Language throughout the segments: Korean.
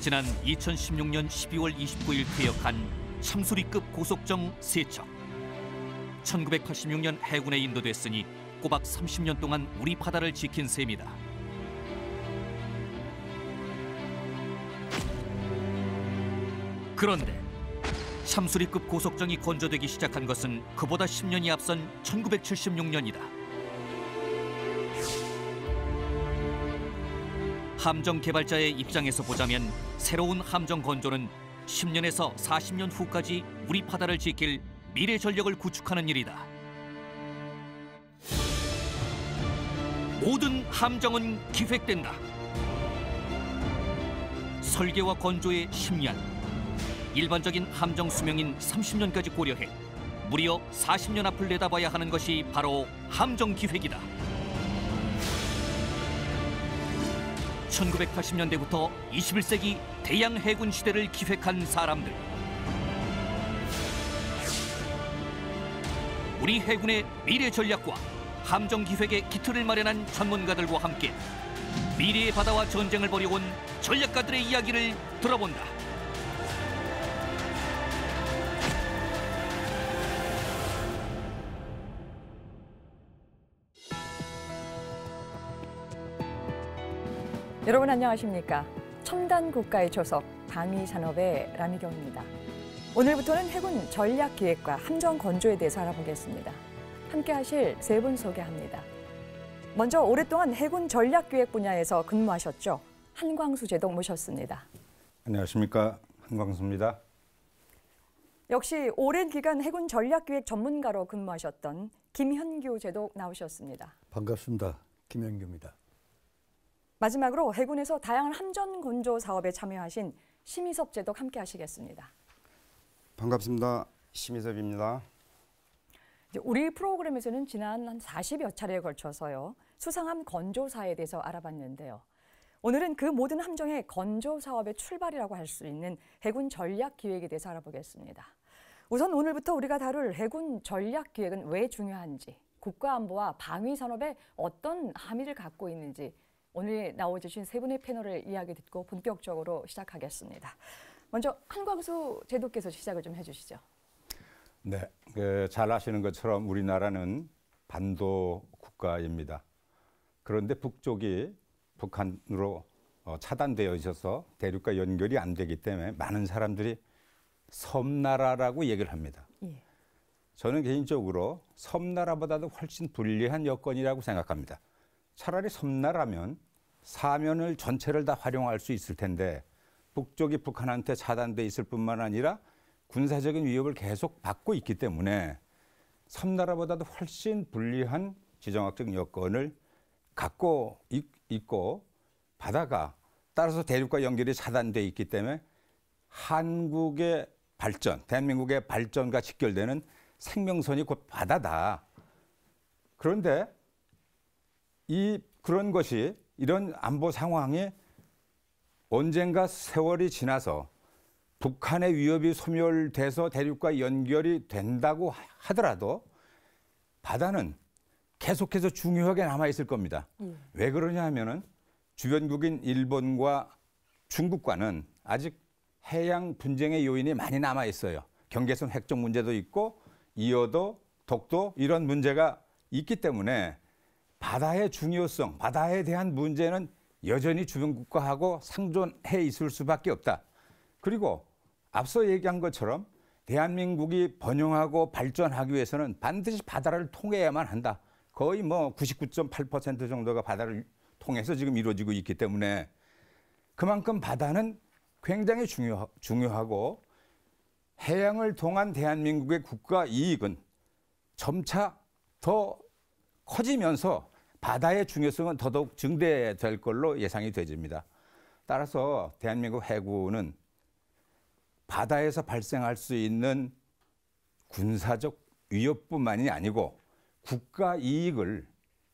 지난 2016년 12월 29일 퇴역한 참수리급 고속정 3척. 1986년 해군에 인도됐으니 꼬박 30년 동안 우리 바다를 지킨 셈이다. 그런데 참수리급 고속정이 건조되기 시작한 것은 그보다 10년이 앞선 1976년이다. 함정 개발자의 입장에서 보자면 새로운 함정 건조는 10년에서 40년 후까지 우리 바다를 지킬 미래 전력을 구축하는 일이다. 모든 함정은 기획된다. 설계와 건조의 10년, 일반적인 함정 수명인 30년까지 고려해 무려 40년 앞을 내다봐야 하는 것이 바로 함정 기획이다. 1980년대부터 21세기 대양 해군 시대를 기획한 사람들. 우리 해군의 미래 전략과 함정 기획의 기틀을 마련한 전문가들과 함께 미래의 바다와 전쟁을 벌여온 전략가들의 이야기를 들어본다. 여러분 안녕하십니까? 첨단 국가의 조석 방위산업의 라미경입니다. 오늘부터는 해군 전략기획과 함정 건조에 대해서 알아보겠습니다. 함께 하실 세 분 소개합니다. 먼저 오랫동안 해군 전략기획 분야에서 근무하셨죠. 한광수 제독 모셨습니다. 안녕하십니까? 한광수입니다. 역시 오랜 기간 해군 전략기획 전문가로 근무하셨던 김현규 제독 나오셨습니다. 반갑습니다. 김현규입니다. 마지막으로 해군에서 다양한 함정 건조 사업에 참여하신 심희섭 제독 함께 하시겠습니다. 반갑습니다. 심희섭입니다. 우리 프로그램에서는 지난 한 40여 차례에 걸쳐서요. 수상함 건조사에 대해서 알아봤는데요. 오늘은 그 모든 함정의 건조 사업의 출발이라고 할 수 있는 해군 전략 기획에 대해서 알아보겠습니다. 우선 오늘부터 우리가 다룰 해군 전략 기획은 왜 중요한지, 국가안보와 방위산업에 어떤 함의를 갖고 있는지 오늘 나와주신 세 분의 패널을 이야기 듣고 본격적으로 시작하겠습니다. 먼저 한광수 제독께서 시작을 좀 해주시죠. 네, 잘 아시는 것처럼 우리나라는 반도 국가입니다. 그런데 북쪽이 북한으로 차단되어 있어서 대륙과 연결이 안 되기 때문에 많은 사람들이 섬나라라고 얘기를 합니다. 예. 저는 개인적으로 섬나라보다도 훨씬 불리한 여건이라고 생각합니다. 차라리 섬나라면 사면을 전체를 다 활용할 수 있을 텐데 북쪽이 북한한테 차단돼 있을 뿐만 아니라 군사적인 위협을 계속 받고 있기 때문에 섬나라보다도 훨씬 불리한 지정학적 여건을 갖고 있고 바다가 따라서 대륙과 연결이 차단돼 있기 때문에 한국의 발전, 대한민국의 발전과 직결되는 생명선이 곧 바다다. 그런데 그런 것이 이런 안보 상황이 언젠가 세월이 지나서 북한의 위협이 소멸돼서 대륙과 연결이 된다고 하더라도 바다는 계속해서 중요하게 남아있을 겁니다. 왜 그러냐 하면은 주변국인 일본과 중국과는 아직 해양 분쟁의 요인이 많이 남아있어요. 경계선 획정 문제도 있고 이어도 독도 이런 문제가 있기 때문에 바다의 중요성, 바다에 대한 문제는 여전히 주변국가하고 상존해 있을 수밖에 없다. 그리고 앞서 얘기한 것처럼 대한민국이 번영하고 발전하기 위해서는 반드시 바다를 통해야만 한다. 거의 99.8% 정도가 바다를 통해서 지금 이루어지고 있기 때문에 그만큼 바다는 굉장히 중요하고 해양을 통한 대한민국의 국가 이익은 점차 더 커지면서 바다의 중요성은 더더욱 증대될 걸로 예상이 되집니다. 따라서 대한민국 해군은 바다에서 발생할 수 있는 군사적 위협뿐만이 아니고 국가 이익을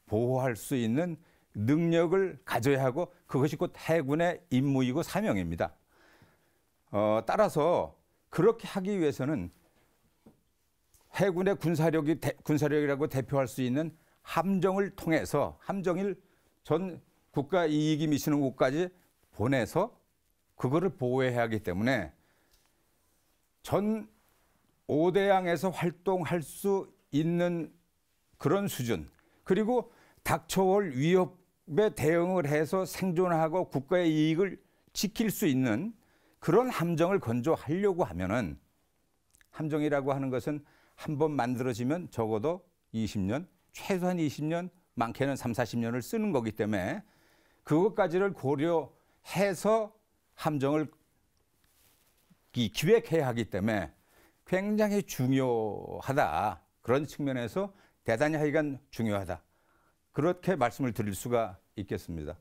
보호할 수 있는 능력을 가져야 하고 그것이 곧 해군의 임무이고 사명입니다. 따라서 그렇게 하기 위해서는 해군의 군사력이라고 대표할 수 있는 함정을 통해서 함정을 전 국가 이익이 미치는 곳까지 보내서 그거를 보호해야 하기 때문에 전 5대양에서 활동할 수 있는 그런 수준, 그리고 닥쳐올 위협에 대응을 해서 생존하고 국가의 이익을 지킬 수 있는 그런 함정을 건조하려고 하면은, 함정이라고 하는 것은 한 번 만들어지면 적어도 20년, 최소한 20년, 많게는 3, 40년을 쓰는 거기 때문에 그것까지를 고려해서 함정을 기획해야 하기 때문에 굉장히 중요하다. 그런 측면에서 대단히 하여간 중요하다. 그렇게 말씀을 드릴 수가 있겠습니다.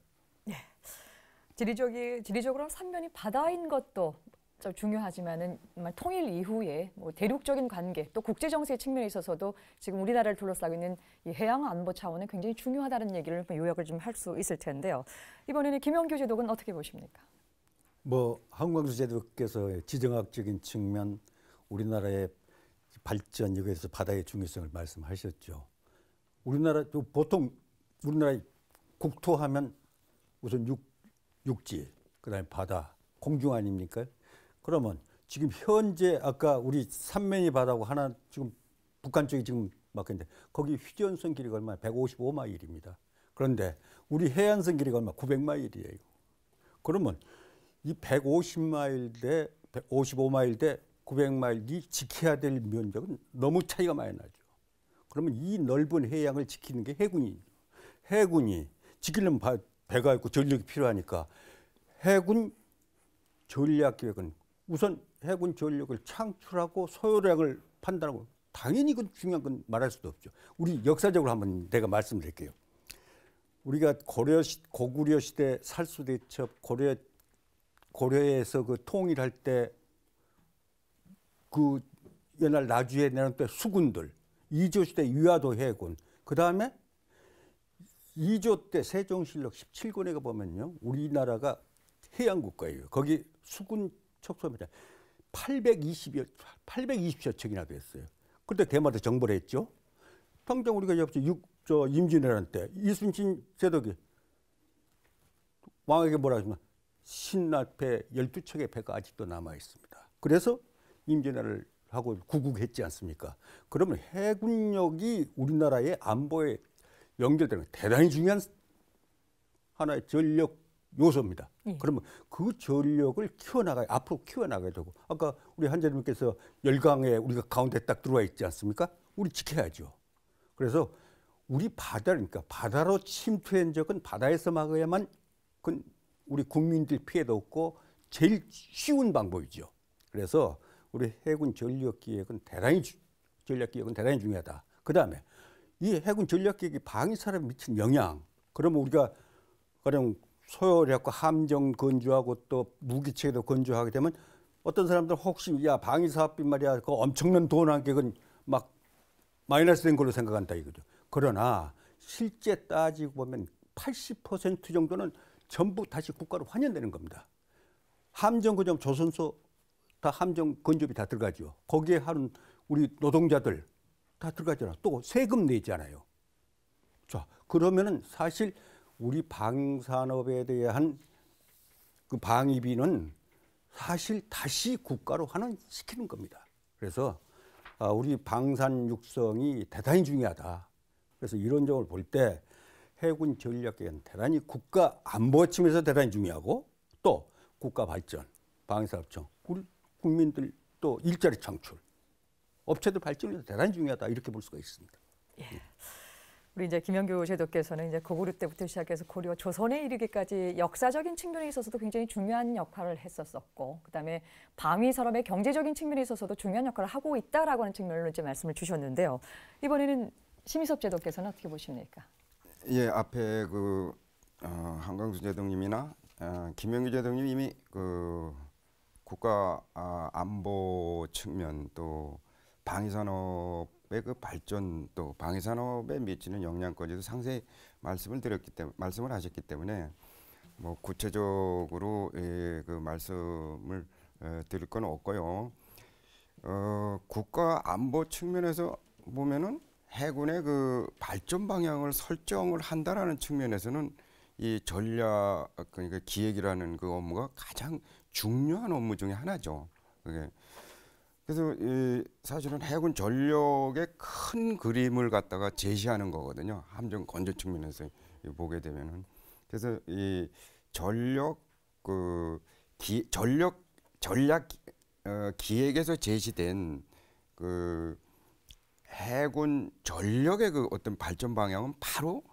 지리적으로 삼면이 바다인 것도 좀 중요하지만은 정말 통일 이후에 뭐 대륙적인 관계 또 국제 정세 측면에 있어서도 지금 우리나라를 둘러싸고 있는 이 해양 안보 차원은 굉장히 중요하다는 얘기를 요약을 좀 할 수 있을 텐데요. 이번에는 김영규 제독은 어떻게 보십니까? 한광수 제독께서 지정학적인 측면, 우리나라의 발전, 여기에서 바다의 중요성을 말씀하셨죠. 보통 우리나라 국토하면 우선 육지, 그다음에 바다, 공중 아닙니까? 그러면 지금 현재 아까 우리 삼면이 바다고 하나 지금 북한 쪽이 지금 막혔는데 거기 휴전선 길이가 얼마? 155마일입니다. 그런데 우리 해안선 길이가 얼마? 900마일이에요. 그러면 이 150마일 대 55마일 대 900마일이 지켜야 될 면적은 너무 차이가 많이 나죠. 그러면 이 넓은 해양을 지키는 게 해군이에요. 해군이 지키려면 배가 있고 전력이 필요하니까 해군 전략기획은 우선 해군 전력을 창출하고 소요량을 판단하고, 당연히 그건 중요한 건 말할 수도 없죠. 우리 역사적으로 한번 내가 말씀드릴게요. 우리가 고구려 시대 살수대첩 고려에서 그 통일할 때 그 옛날 나주에 내놓은 때 수군들, 2조 시대 유화도 해군, 그 다음에 2조 때 세종실록 17권에 보면요, 우리나라가 해양국가예요. 거기 수군 척소입니다. 820여 척이나 됐어요. 그때 대마도 정벌을 했죠. 당장 우리가 옆에 임진왜란 때 이순신 제독이 왕에게 뭐라 하시면 신라배 12척의 배가 아직도 남아 있습니다. 그래서 임진왜란을 하고 구국했지 않습니까? 그러면 해군력이 우리나라의 안보에 연결되는 대단히 중요한 하나의 전력 요소입니다. 그러면 그 전력을 앞으로 키워나가야 되고, 아까 우리 한재님께서 열강에 우리가 가운데 딱 들어와 있지 않습니까? 우리 지켜야죠. 그래서 우리 그러니까 바다로 침투한 적은 바다에서 막아야만 우리 국민들 피해도 없고 제일 쉬운 방법이죠. 그래서 우리 해군 전력기획은 대단히 중요하다. 그 다음에 이 해군 전략기획이 방위산업에 미친 영향, 그러면 우리가 가령 소요력과 함정 건조하고 또 무기체계도 건조하게 되면 어떤 사람들은 혹시 방위사업비 말이야 그 엄청난 돈 한 객은 막 마이너스 된 걸로 생각한다 이거죠. 그러나 실제 따지고 보면 80% 정도는 전부 다시 국가로 환원되는 겁니다. 함정 건조 조선소 다 함정 건조비 다 들어가죠. 거기에 하는 우리 노동자들 다 들어가잖아. 또 세금 내잖아요. 자, 그러면은 사실 우리 방산업에 대한 그 방위비는 사실 다시 국가로 환원시키는 겁니다. 그래서 우리 방산 육성이 대단히 중요하다. 그래서 이런 점을 볼 때 해군 전략계획은 대단히 국가 안보 측면에서 대단히 중요하고, 또 국가 발전, 방위사업청, 우리 국민들 또 일자리 창출, 업체들 발전이 대단히 중요하다, 이렇게 볼 수가 있습니다. 예. 우리 이제 김영규 제독께서는 이제 고구려 때부터 시작해서 고려 조선에 이르기까지 역사적인 측면에 있어서도 굉장히 중요한 역할을 했었었고, 그다음에 방위 산업의 경제적인 측면에 있어서도 중요한 역할을 하고 있다라고 하는 측면으로 이제 말씀을 주셨는데요. 이번에는 심희섭 제독께서는 어떻게 보십니까? 예, 앞에 한광수 제독님이나 김영규 제독님 이미 국가 안보 측면, 또 방위산업의 그 발전, 또 방위산업에 미치는 영향까지도 상세히 말씀을 하셨기 때문에 뭐 구체적으로 그 말씀을 드릴 건 없고요. 국가 안보 측면에서 보면은 해군의 그 발전 방향을 설정을 한다라는 측면에서는 이 전략, 그러니까 기획이라는 그 업무가 가장 중요한 업무 중에 하나죠. 그게. 그래서 사실은 해군 전력의 큰 그림을 갖다가 제시하는 거거든요. 함정 건조 측면에서 보게 되면은. 그래서 이 전력 전략 기획에서 제시된 그 해군 전력의 그 어떤 발전 방향은 바로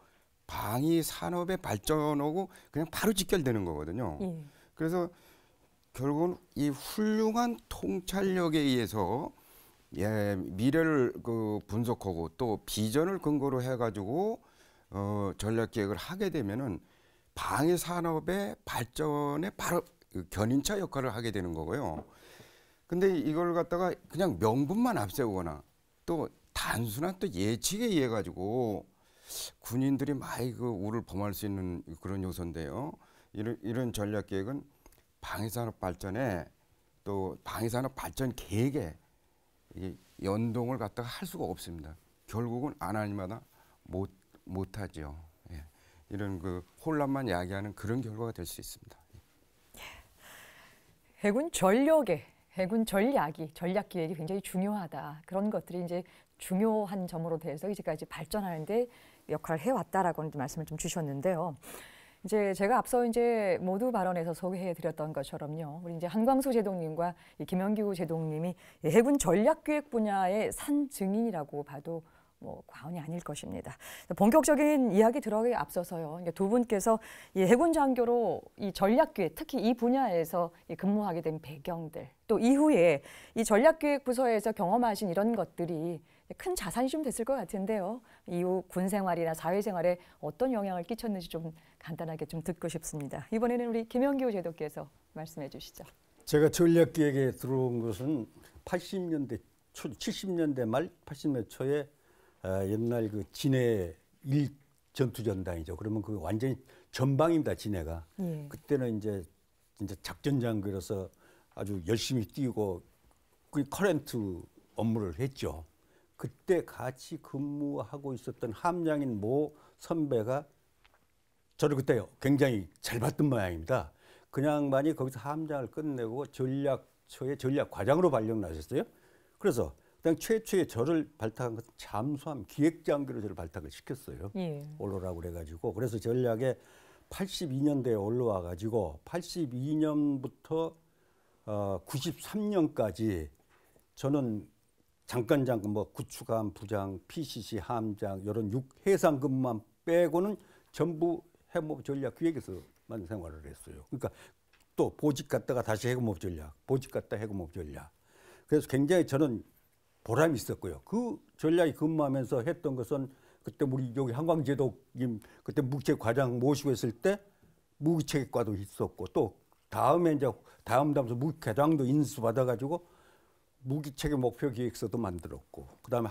방위 산업의 발전하고 그냥 바로 직결되는 거거든요. 그래서 결국은 이 훌륭한 통찰력에 의해서 미래를 그 분석하고 또 비전을 근거로 해가지고 전략 기획을 하게 되면은 방위 산업의 발전에 바로 견인차 역할을 하게 되는 거고요. 근데 이걸 갖다가 그냥 명분만 앞세우거나 또 단순한 또 예측에 의해 가지고 군인들이 많이 그 우를 범할 수 있는 그런 요소인데요. 이런 전략 계획은 방위산업 발전에 또 방위산업 발전 계획에 연동을 갖다가 할 수가 없습니다. 결국은 안 하니마다 못하죠. 예. 이런 그 혼란만 야기하는 그런 결과가 될 수 있습니다. 해군 전략이 전략 기획이 굉장히 중요하다. 그런 것들이 이제 중요한 점으로 돼서 이제까지 발전하는데 역할을 해왔다라고 말씀을 좀 주셨는데요. 이제 제가 앞서 이제 모두 발언에서 소개해드렸던 것처럼요. 우리 이제 한광수 제독님과 김영규 제독님이 해군 전략 기획 분야의 산 증인이라고 봐도 뭐 과언이 아닐 것입니다. 본격적인 이야기 들어가기 앞서서요. 두 분께서 이 해군 장교로 이 전략기획, 특히 이 분야에서 근무하게 된 배경들, 또 이후에 이 전략기획 부서에서 경험하신 이런 것들이 큰 자산이 좀 됐을 것 같은데요. 이후 군 생활이나 사회생활에 어떤 영향을 끼쳤는지 좀 간단하게 좀 듣고 싶습니다. 이번에는 우리 김영규 제독께서 말씀해 주시죠. 제가 전략기획에 들어온 것은 80년대 초, 70년대 말, 80년대 초에 옛날 그 진해 1 전투전단이죠. 그러면 그 완전히 전방입니다, 진해가. 그때는 이제 작전장교로서 아주 열심히 뛰고 그 커런트 업무를 했죠. 그때 같이 근무하고 있었던 함장인 모 선배가 저를 그때 굉장히 잘 봤던 모양입니다. 그 양반이 거기서 함장을 끝내고 전략처의 전략과장으로 발령나셨어요. 그래서 그냥 최초에 저를 발탁한 것은 잠수함 기획장교로 저를 발탁을 시켰어요. 올라오라고 그래가지고. 그래서 전략에 82년대에 올라와가지고 82년부터 93년까지 저는 장관장, 뭐 구축함 부장, PCC 함장 이런 6해상 근무만 빼고는 전부 해무업 전략 기획에서만 생활을 했어요. 그러니까 또 보직 갔다가 다시 해무업 전략, 보직 갔다 해무업 전략. 그래서 굉장히 저는 보람이 있었고요. 그 전략이 근무하면서 했던 것은 그때 우리 여기 한광제독님 그때 무기체계 과장 모시고 했을 때 무기체계과도 있었고 또 다음에 이제 다음 무기과장도 인수받아가지고 무기체계 목표 기획서도 만들었고 그다음에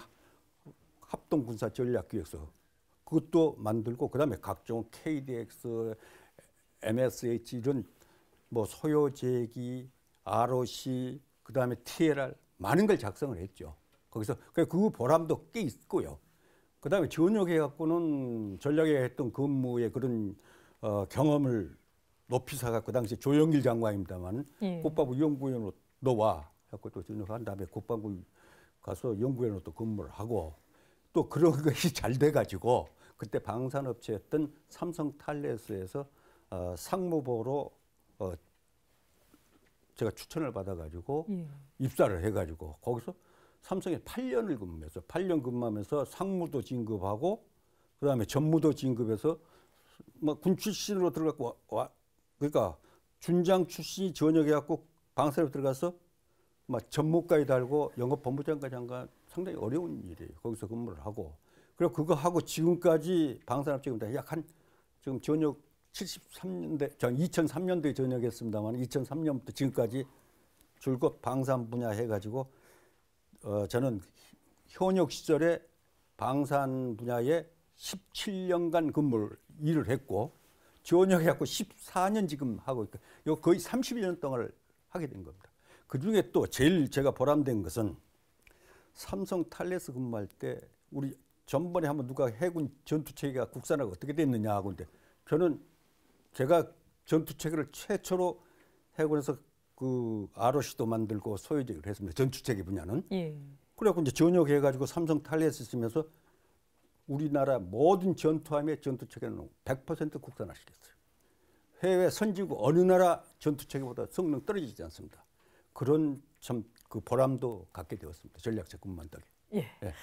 합동군사 전략기획서 그것도 만들고 그다음에 각종 KDX, MSH 이런 뭐 소요제기, ROC 그다음에 TLR 많은 걸 작성을 했죠. 거기서 그 보람도 꽤 있고요. 그다음에 전역에 갖고는 전략에 했던 근무의 그런 경험을 높이 사갖고 그 당시 조영길 장관입니다만 국방부 연구위원으로 너 와. 하고 또 전역한 다음에 국방부 가서 연구위원으로 또 근무를 하고 또 그런 것이 잘 돼가지고 그때 방산업체였던 삼성탈레스에서 상무보로 제가 추천을 받아가지고 입사를 해가지고 거기서 삼성에 8년을 근무했어요. 8년 근무하면서 상무도 진급하고 그다음에 전무도 진급해서 뭐 군 출신으로 들어갔고 그러니까 준장 출신이 전역해갖고 방산업 들어가서 막 전무까지 달고 영업본부장까지 한 건 상당히 어려운 일이에요. 거기서 근무를 하고 그리고 그거 하고 지금까지 방산업체입니다. 약 한 지금 전역 73년대, 전 2003년도에 전역했습니다만 2003년부터 지금까지 줄곧 방산 분야 해가지고 저는 현역 시절에 방산 분야에 17년간 일을 했고 전역해갖고 14년 지금 하고 있고 거의 31년 동안을 하게 된 겁니다. 그 중에 또 제일 제가 보람된 것은 삼성 탈레스 근무할 때 우리 전번에 한번 누가 해군 전투체계가 국산화가 어떻게 됐느냐 하고 근데 저는 제가 전투체계를 최초로 해군에서 그 ROC도 만들고 소유적을 했습니다. 전투체계 분야는. 예. 그래갖고 이제 전역해가지고 삼성 탈레스시면서 우리나라 모든 전투함의 전투체계는 100% 국산화시켰어요. 해외 선진국 어느 나라 전투체계보다 성능 떨어지지 않습니다. 그런 참 그 보람도 갖게 되었습니다. 전략체계만 덕에. 예. 예.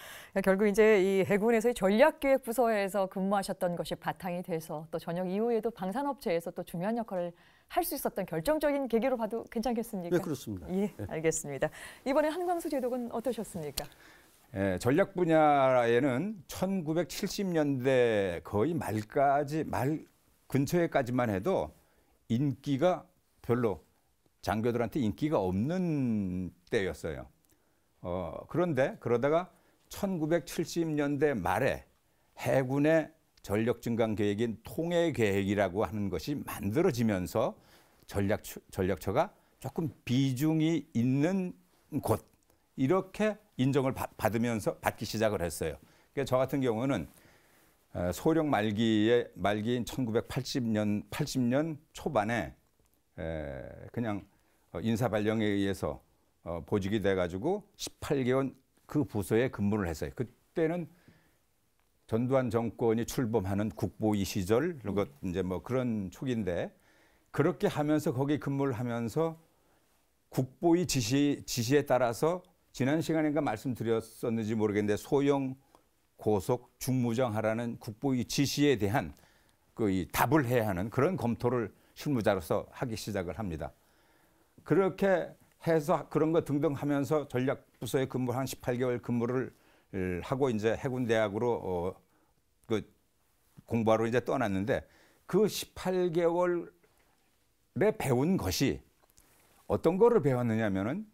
결국 이제 이 해군에서의 전략기획부서에서 근무하셨던 것이 바탕이 돼서 또 전역 이후에도 방산업체에서 또 중요한 역할을 할 수 있었던 결정적인 계기로 봐도 괜찮겠습니까? 네, 그렇습니다. 예, 알겠습니다. 이번에 한광수 제독은 어떠셨습니까? 예, 전략 분야에는 1970년대 거의 말 근처에까지만 해도 인기가 별로 장교들한테 인기가 없는 때였어요. 그런데 그러다가 1970년대 말에 해군의 전력 증강 계획인 통해 계획이라고 하는 것이 만들어지면서 전력처가 조금 비중이 있는 곳 이렇게 인정을 받기 시작을 했어요. 그러니까 저 같은 경우는 소령 말기인 80년 초반에 그냥 인사 발령에 의해서 보직이 돼가지고 18개월 그 부서에 근무를 했어요. 그때는 전두환 정권이 출범하는 국보위 시절 그리고 이제 뭐 그런 초기인데 그렇게 하면서 거기 근무를 하면서 국보위 지시에 따라서 지난 시간인가 말씀드렸었는지 모르겠는데 소형 고속 중무정 하라는 국보위 지시에 대한 그 답을 해야 하는 그런 검토를 실무자로서 하기 시작을 합니다. 그렇게 해서 그런 거 등등 하면서 전략부서에 한 18개월 근무를 하고 이제 해군대학으로 그 공부하러 이제 떠났는데 그 18개월에 배운 것이 어떤 거를 배웠느냐면은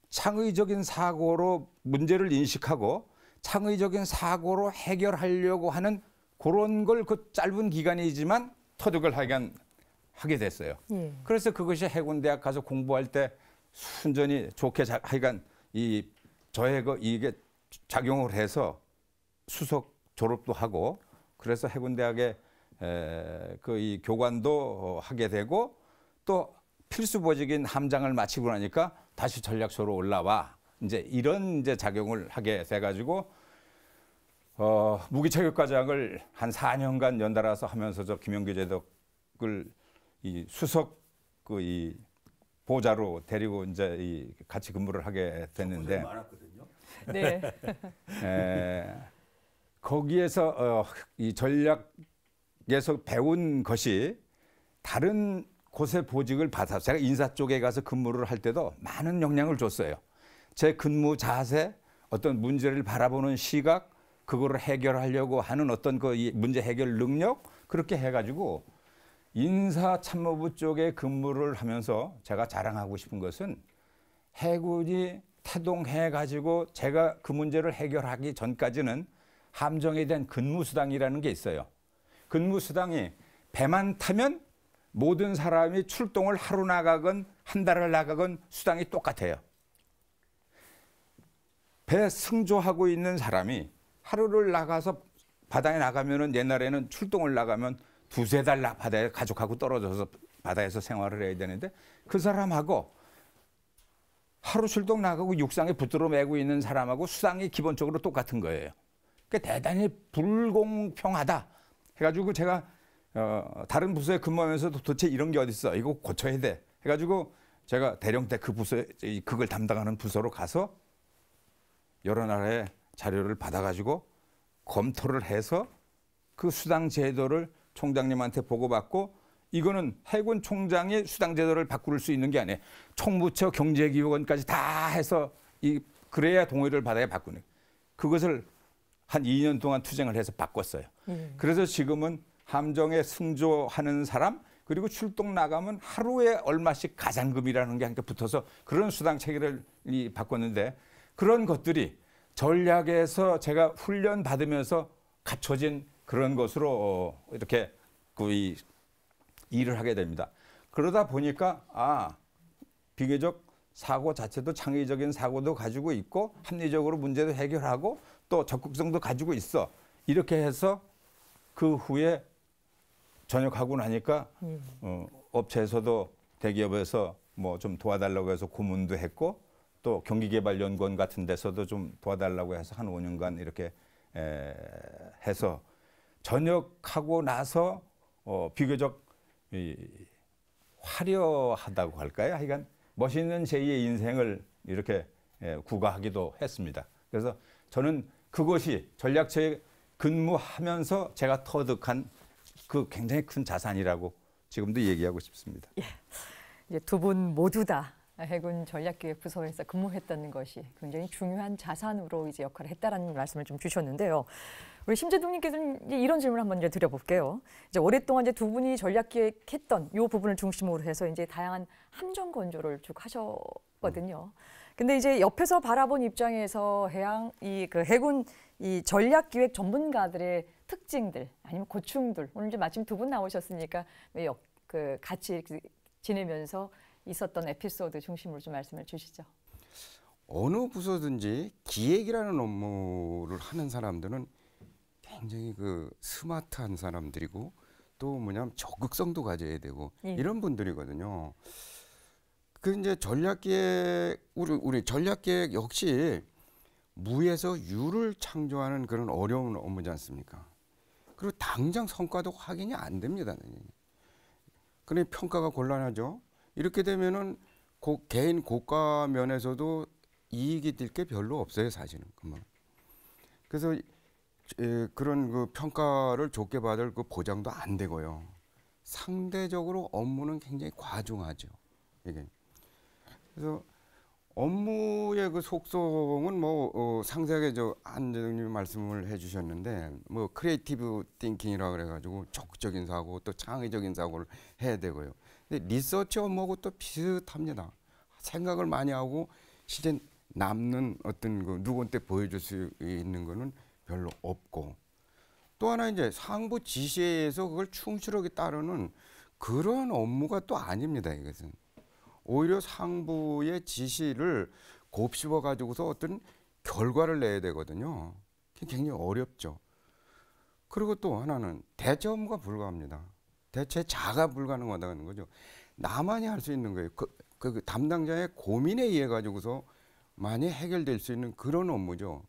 창의적인 사고로 문제를 인식하고 창의적인 사고로 해결하려고 하는 그런 걸 그 짧은 기간이지만 터득을 하게 됐어요. 예. 그래서 그것이 해군대학 가서 공부할 때 순전히 좋게 하여간 이게 작용을 해서 수석 졸업도 하고 그래서 해군대학에 이 교관도 하게 되고 또 필수 보직인 함장을 마치고 나니까 다시 전략소로 올라와 이제 이런 이제 작용을 하게 돼가지고 무기체육과장을 한 4년간 연달아서 하면서 저 김영규 제독을 이 수석 이 보좌로 데리고 이제 같이 근무를 하게 됐는데 네. 거기에서 이 전략에서 배운 것이 다른 곳에 보직을 받아서 제가 인사 쪽에 가서 근무를 할 때도 많은 영향을 줬어요. 제 근무 자세, 어떤 문제를 바라보는 시각, 그거를 해결하려고 하는 어떤 그 문제 해결 능력 그렇게 해가지고 인사참모부 쪽에 근무를 하면서 제가 자랑하고 싶은 것은 해군이 태동해가지고 제가 그 문제를 해결하기 전까지는 함정에 대한 근무수당이라는 게 있어요. 근무수당이 배만 타면 모든 사람이 출동을 하루 나가건 한 달을 나가건 수당이 똑같아요. 배 승조하고 있는 사람이 하루를 나가서 바다에 나가면은 옛날에는 출동을 나가면 두세 달 바다에 가족하고 떨어져서 바다에서 생활을 해야 되는데 그 사람하고 하루 출동 나가고 육상에 붙들어 매고 있는 사람하고 수당이 기본적으로 똑같은 거예요. 그러니까 대단히 불공평하다 해가지고 제가 다른 부서에 근무하면서도 도대체 이런 게 어디 있어? 이거 고쳐야 돼. 해가지고 제가 대령 때 그 부서에 그걸 담당하는 부서로 가서 여러 나라의 자료를 받아가지고 검토를 해서 그 수당 제도를 총장님한테 보고받고 이거는 해군 총장이 수당 제도를 바꿀 수 있는 게 아니에요. 총무처 경제기획원까지 다 해서 그래야 동의를 받아야 바꾸는. 그것을 한 2년 동안 투쟁을 해서 바꿨어요. 그래서 지금은 함정에 승조하는 사람 그리고 출동 나가면 하루에 얼마씩 가산금이라는 게 함께 붙어서 그런 수당 체계를 바꿨는데 그런 것들이 전략에서 제가 훈련 받으면서 갖춰진 그런 것으로 이렇게 일을 하게 됩니다. 그러다 보니까 비교적 사고 자체도 창의적인 사고도 가지고 있고 합리적으로 문제도 해결하고 또 적극성도 가지고 있어. 이렇게 해서 그 후에 전역하고 나니까 업체에서도 대기업에서 뭐 좀 도와달라고 해서 고문도 했고 또 경기개발연구원 같은 데서도 좀 도와달라고 해서 한 5년간 이렇게 해서 전역하고 나서 비교적 화려하다고 할까요? 하여간 멋있는 제2의 인생을 이렇게 구가하기도 했습니다. 그래서 저는 그것이 전략처에 근무하면서 제가 터득한 그 굉장히 큰 자산이라고 지금도 얘기하고 싶습니다. 예. 이제 두 분 모두 다 해군 전략기획부서에서 근무했다는 것이 굉장히 중요한 자산으로 이제 역할을 했다라는 말씀을 좀 주셨는데요. 우리 심재동님께서는 이제 이런 질문을 한번 이제 드려볼게요. 이제 오랫동안 이제 두 분이 전략기획했던 이 부분을 중심으로 해서 이제 다양한 함정 건조를 쭉 하셨거든요. 근데 이제 옆에서 바라본 입장에서 해군 이 전략기획 전문가들의 특징들 아니면 고충들 오늘 이제 마침 두 분 나오셨으니까 같이 지내면서 있었던 에피소드 중심으로 좀 말씀을 주시죠. 어느 부서든지 기획이라는 업무를 하는 사람들은 굉장히 그 스마트한 사람들이고 또 뭐냐면 적극성도 가져야 되고 이런 분들이거든요. 그 이제 전략기획 우리 전략기획 역시 무에서 유를 창조하는 그런 어려운 업무지 않습니까? 그리고 당장 성과도 확인이 안 됩니다. 그래 평가가 곤란하죠. 이렇게 되면은 개인 고가 면에서도 이익이 될 게 별로 없어요, 사실은. 그래서 그런 그 평가를 좋게 받을 그 보장도 안 되고요. 상대적으로 업무는 굉장히 과중하죠. 이게. 그래서 업무의 그 속성은 상세하게 한재동님이 말씀을 해주셨는데 크리에이티브 띵킹이라 그래가지고 적극적인 사고 또 창의적인 사고를 해야 되고요. 근데 리서치 업무하고 또 비슷합니다. 생각을 많이 하고 실제 남는 어떤 그 누구한테 보여줄 수 있는 거는 별로 없고 또 하나 이제 상부 지시에 의해서 그걸 충실하게 따르는 그런 업무가 또 아닙니다. 이것은 오히려 상부의 지시를 곱씹어 가지고서 어떤 결과를 내야 되거든요. 굉장히 어렵죠. 그리고 또 하나는 대체 업무가 불가합니다. 대체 자가 불가능하다는 거죠. 나만이 할 수 있는 거예요. 그 담당자의 고민에 의해 가지고서 많이 해결될 수 있는 그런 업무죠.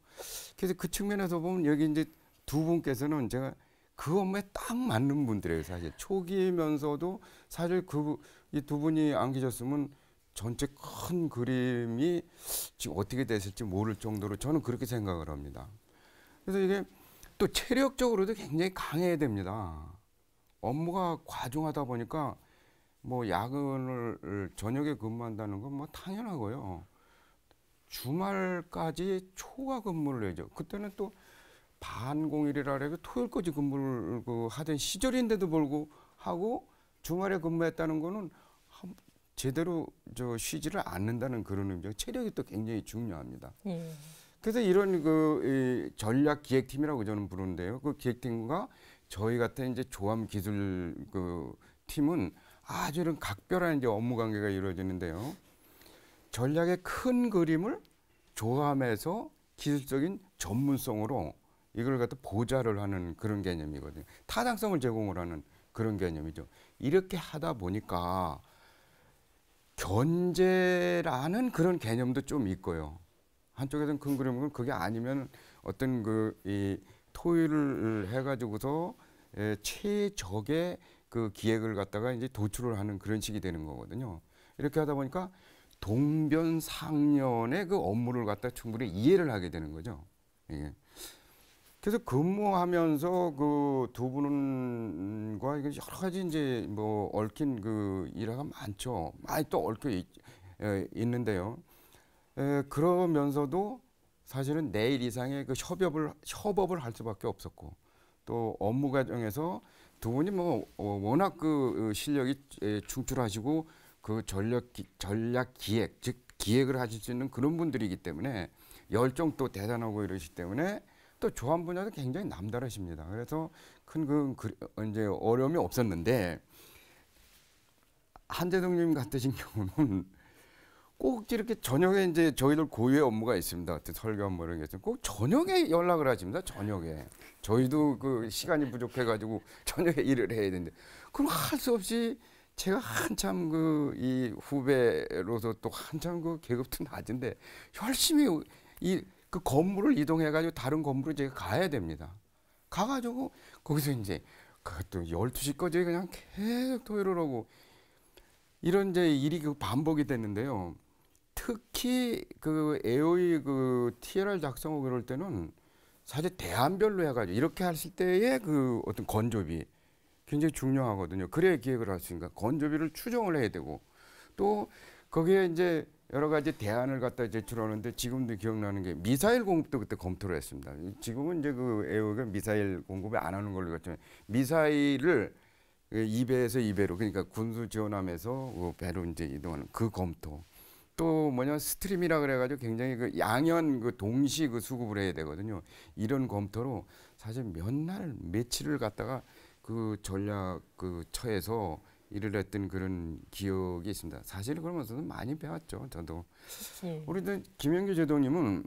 그래서 그 측면에서 보면 여기 이제 두 분께서는 제가 그 업무에 딱 맞는 분들이에요. 사실 초기면서도 사실 이 두 분이 안 계셨으면 전체 큰 그림이 지금 어떻게 됐을지 모를 정도로 저는 그렇게 생각을 합니다. 그래서 이게 또 체력적으로도 굉장히 강해야 됩니다. 업무가 과중하다 보니까 야근을 저녁에 근무한다는 건 당연하고요. 주말까지 초과 근무를 해죠. 그때는 또 반공일이라 그래서 토요일까지 근무를 하던 시절인데도 불구하고 주말에 근무했다는 거는 제대로 쉬지를 않는다는 그런 의미죠. 체력이 또 굉장히 중요합니다. 예. 그래서 이런 이 전략 기획팀이라고 저는 부르는데요. 그 기획팀과 저희 같은 이제 조함 기술 팀은 아주 이런 각별한 이제 업무 관계가 이루어지는데요. 전략의 큰 그림을 조함해서 기술적인 전문성으로 이걸 갖다 보좌를 하는 그런 개념이거든요. 타당성을 제공을 하는 그런 개념이죠. 이렇게 하다 보니까 견제라는 그런 개념도 좀 있고요. 한쪽에서는 큰 그림은 그게 아니면 어떤 이 토의를 해가지고서 최적의 그 기획을 갖다가 이제 도출을 하는 그런 식이 되는 거거든요. 이렇게 하다 보니까 동변상련의 그 업무를 갖다 충분히 이해를 하게 되는 거죠. 예. 그래서 근무하면서 그 두 분과 여러 가지 이제 얽힌 그 일화가 많죠. 많이 또 얽혀 있는데요. 그러면서도 사실은 내일 이상의 그 협업을 할 수밖에 없었고 또 업무 과정에서 두 분이 워낙 그 실력이 충출하시고 그 전략 기획 즉 기획을 하실 수 있는 그런 분들이기 때문에 열정도 대단하고 이러시기 때문에 또 조합 분야도 굉장히 남다르십니다. 그래서 큰 이제 어려움이 없었는데 한재동님 같으신 경우는 꼭 이렇게 저녁에 이제 저희들 고유의 업무가 있습니다. 설계 업무 이런 게 있어요. 꼭 저녁에 연락을 하십니다. 저녁에 저희도 그 시간이 부족해가지고 저녁에 일을 해야 되는데 그럼 할 수 없이 제가 한참 이 후배로서 또 한참 계급도 낮은데 열심히 그 건물을 이동해가지고 다른 건물로 제가 가야 됩니다. 가가지고 거기서 이제 그것도 12시까지 그냥 계속 토요를 하고 이런 이제 일이 반복이 됐는데요. 특히 그 AOE TLR 작성하고 그럴 때는 사실 대안별로 해가지고 이렇게 하실 때의 그 어떤 건조비 굉장히 중요하거든요. 그래야 기획을 할 수 있으니까 건조비를 추정을 해야 되고 또 거기에 이제 여러 가지 대안을 갖다 제출하는데 지금도 기억나는 게 미사일 공급도 그때 검토를 했습니다. 지금은 이제 그 AOE가 미사일 공급을 안 하는 걸로 같지만 미사일을 2배에서 2배로 그러니까 군수 지원하면서 배로 이제 이동하는 그 검토. 또 스트림이라 그래가지고 굉장히 그 양연 동시 수급을 해야 되거든요. 이런 검토로 사실 몇 날 며칠을 갖다가 그 전략 처에서 일을 했던 그런 기억이 있습니다. 사실 그러면서는 많이 배웠죠. 저도. 예. 우리도 김영규 제동님은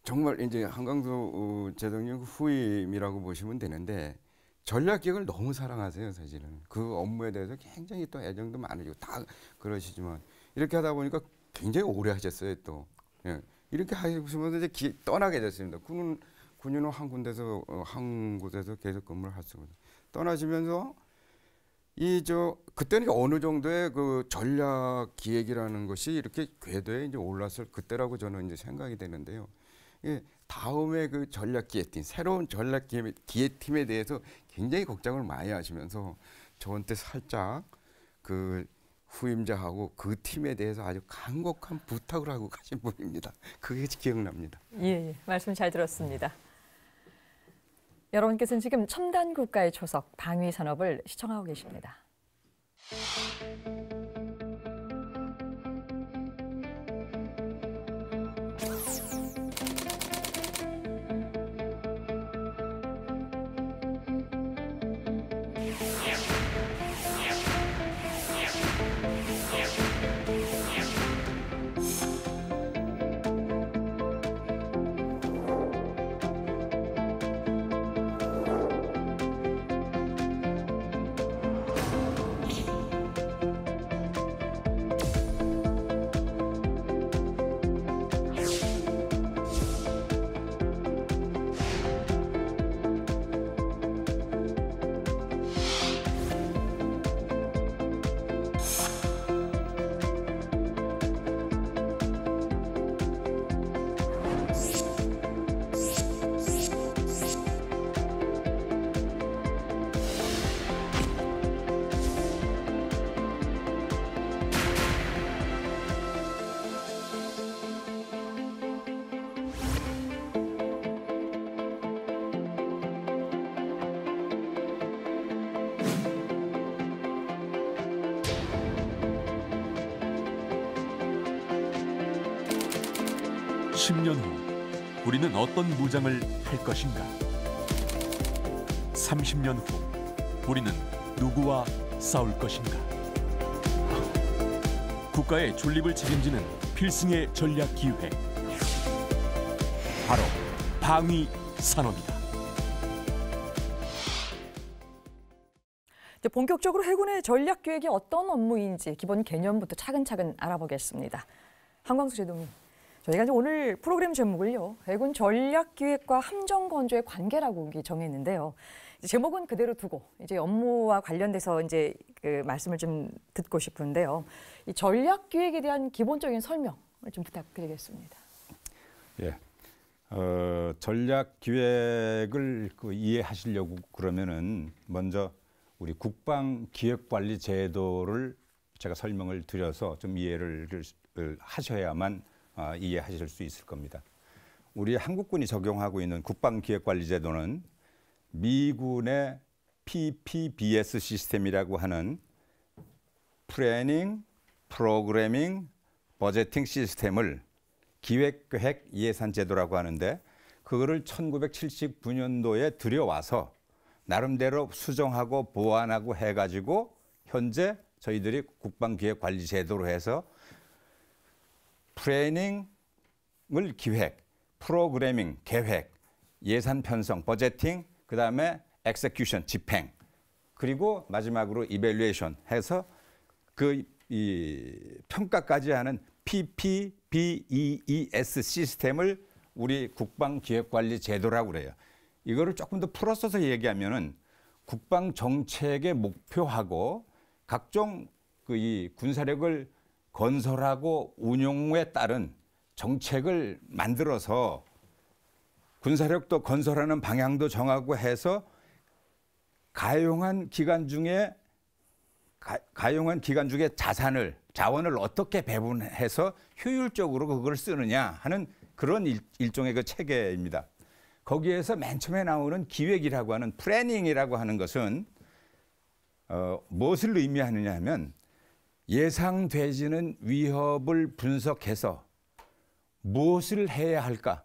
정말 이제 한강수 제동님 후임이라고 보시면 되는데 전략 기획을 너무 사랑하세요. 사실은 그 업무에 대해서 굉장히 또 애정도 많으시고 다 그러시지만 이렇게 하다 보니까 굉장히 오래 하셨어요. 또 예. 이렇게 하시면서 이제 떠나게 됐습니다. 군인은 한 곳에서 계속 근무를 하시거든요. 떠나시면서 그때는 어느 정도의 그 전략 기획이라는 것이 이렇게 궤도에 이제 올랐을 그때라고 저는 이제 생각이 되는데요. 다음에 그 전략 기획팀, 새로운 전략 기획팀에 대해서 굉장히 걱정을 많이 하시면서 저한테 살짝 그 후임자하고 그 팀에 대해서 아주 간곡한 부탁을 하고 가신 분입니다. 그게 기억납니다. 예, 말씀 잘 들었습니다. 여러분께서는 지금 첨단 국가의 초석 방위 산업을 시청하고 계십니다. (10년) 후 우리는 어떤 무장을 할 것인가? (30년) 후 우리는 누구와 싸울 것인가? 국가의 존립을 책임지는 필승의 전략 기획, 바로 방위 산업이다. 이제 본격적으로 해군의 전략 기획이 어떤 업무인지 기본 개념부터 차근차근 알아보겠습니다. 한광수 제동님, 저희가 이제 오늘 프로그램 제목을요, 해군 전략 기획과 함정 건조의 관계라고 정했는데요. 제목은 그대로 두고 이제 업무와 관련돼서 이제 그 말씀을 좀 듣고 싶은데요. 이 전략 기획에 대한 기본적인 설명을 좀 부탁드리겠습니다. 예, 전략 기획을 이해하시려고 그러면은 먼저 우리 국방 기획 관리 제도를 제가 설명을 드려서 좀 이해를 하셔야만 이해하실 수 있을 겁니다. 우리 한국군이 적용하고 있는 국방 기획 관리 제도는 미군의 PPBS 시스템이라고 하는 플래닝, 프로그래밍, 버제팅 시스템을 기획, 계획, 예산 제도라고 하는데, 그거를 1979년도에 들여와서 나름대로 수정하고 보완하고 해가지고 현재 저희들이 국방기획관리 제도로 해서 플래닝을 기획, 프로그래밍 계획, 예산 편성, 버제팅, 그다음에 엑세큐션 집행, 그리고 마지막으로 이밸류에이션 해서 이 평가까지 하는 PPBEES 시스템을 우리 국방기획관리 제도라고 그래요. 이거를 조금 더 풀어서서 얘기하면은 국방 정책의 목표하고 각종 이 군사력을 건설하고 운용에 따른 정책을 만들어서 군사력도 건설하는 방향도 정하고 해서 가용한 기간 중에 자원을 어떻게 배분해서 효율적으로 그걸 쓰느냐 하는 그런 일종의 그 체계입니다. 거기에서 맨 처음에 나오는 기획이라고 하는 플래닝이라고 하는 것은 무엇을 의미하느냐 하면 예상되지는 위협을 분석해서 무엇을 해야 할까,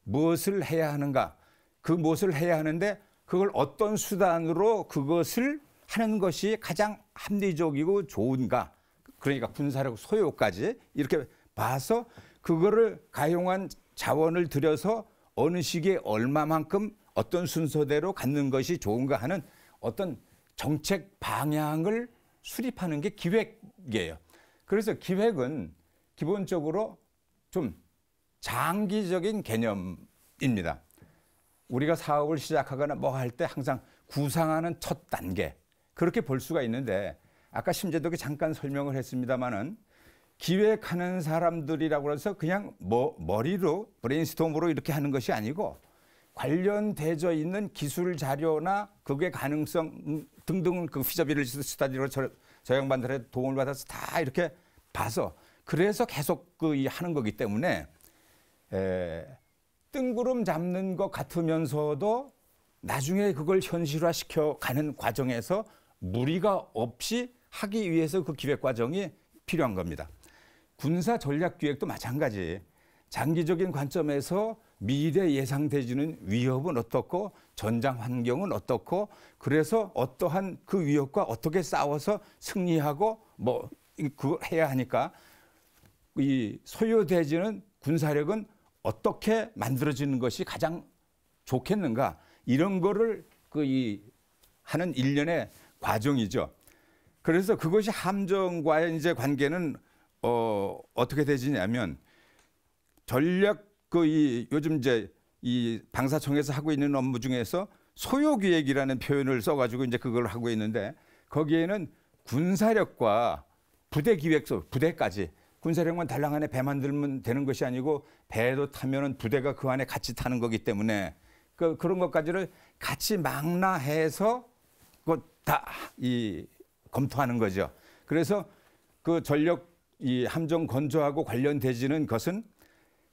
무엇을 해야 하는가, 그 무엇을 해야 하는데 그걸 어떤 수단으로 그것을 하는 것이 가장 합리적이고 좋은가, 그러니까 군사력 소요까지 이렇게 봐서 그거를 가용한 자원을 들여서 어느 시기에 얼마만큼 어떤 순서대로 갖는 것이 좋은가 하는 어떤 정책 방향을 수립하는 게 기획이에요. 그래서 기획은 기본적으로 좀 장기적인 개념입니다. 우리가 사업을 시작하거나 뭐 할 때 항상 구상하는 첫 단계 그렇게 볼 수가 있는데 아까 심재덕이 잠깐 설명을 했습니다마는 기획하는 사람들이라고 해서 그냥 머리로 브레인스톰으로 이렇게 하는 것이 아니고 관련되어 있는 기술 자료나 그게 가능성 등등 그 피저빌리티 스터디로 저 양반들의 도움을 받아서 다 이렇게 봐서 그래서 계속 하는 거기 때문에 뜬구름 잡는 것 같으면서도 나중에 그걸 현실화시켜 가는 과정에서 무리가 없이 하기 위해서 그 기획 과정이 필요한 겁니다. 군사 전략 기획도 마찬가지. 장기적인 관점에서 미래 예상되지는 위협은 어떻고 전장 환경은 어떻고 그래서 어떠한 그 위협과 어떻게 싸워서 승리하고 그거 해야 하니까 이 소요되지는 군사력은 어떻게 만들어지는 것이 가장 좋겠는가 이런 거를 하는 일련의 과정이죠. 그래서 그것이 함정과의 이제 관계는 어떻게 되지냐면 전략 요즘 이제 이 방사청에서 하고 있는 업무 중에서 소요기획이라는 표현을 써가지고 이제 그걸 하고 있는데 거기에는 군사력과 부대 기획서, 부대까지 군사력만 달랑 안에 배 만들면 되는 것이 아니고 배도 타면은 부대가 그 안에 같이 타는 거기 때문에 그런 것까지를 같이 망라해서 다 검토하는 거죠. 그래서 그 전력 이 함정 건조하고 관련되지는 것은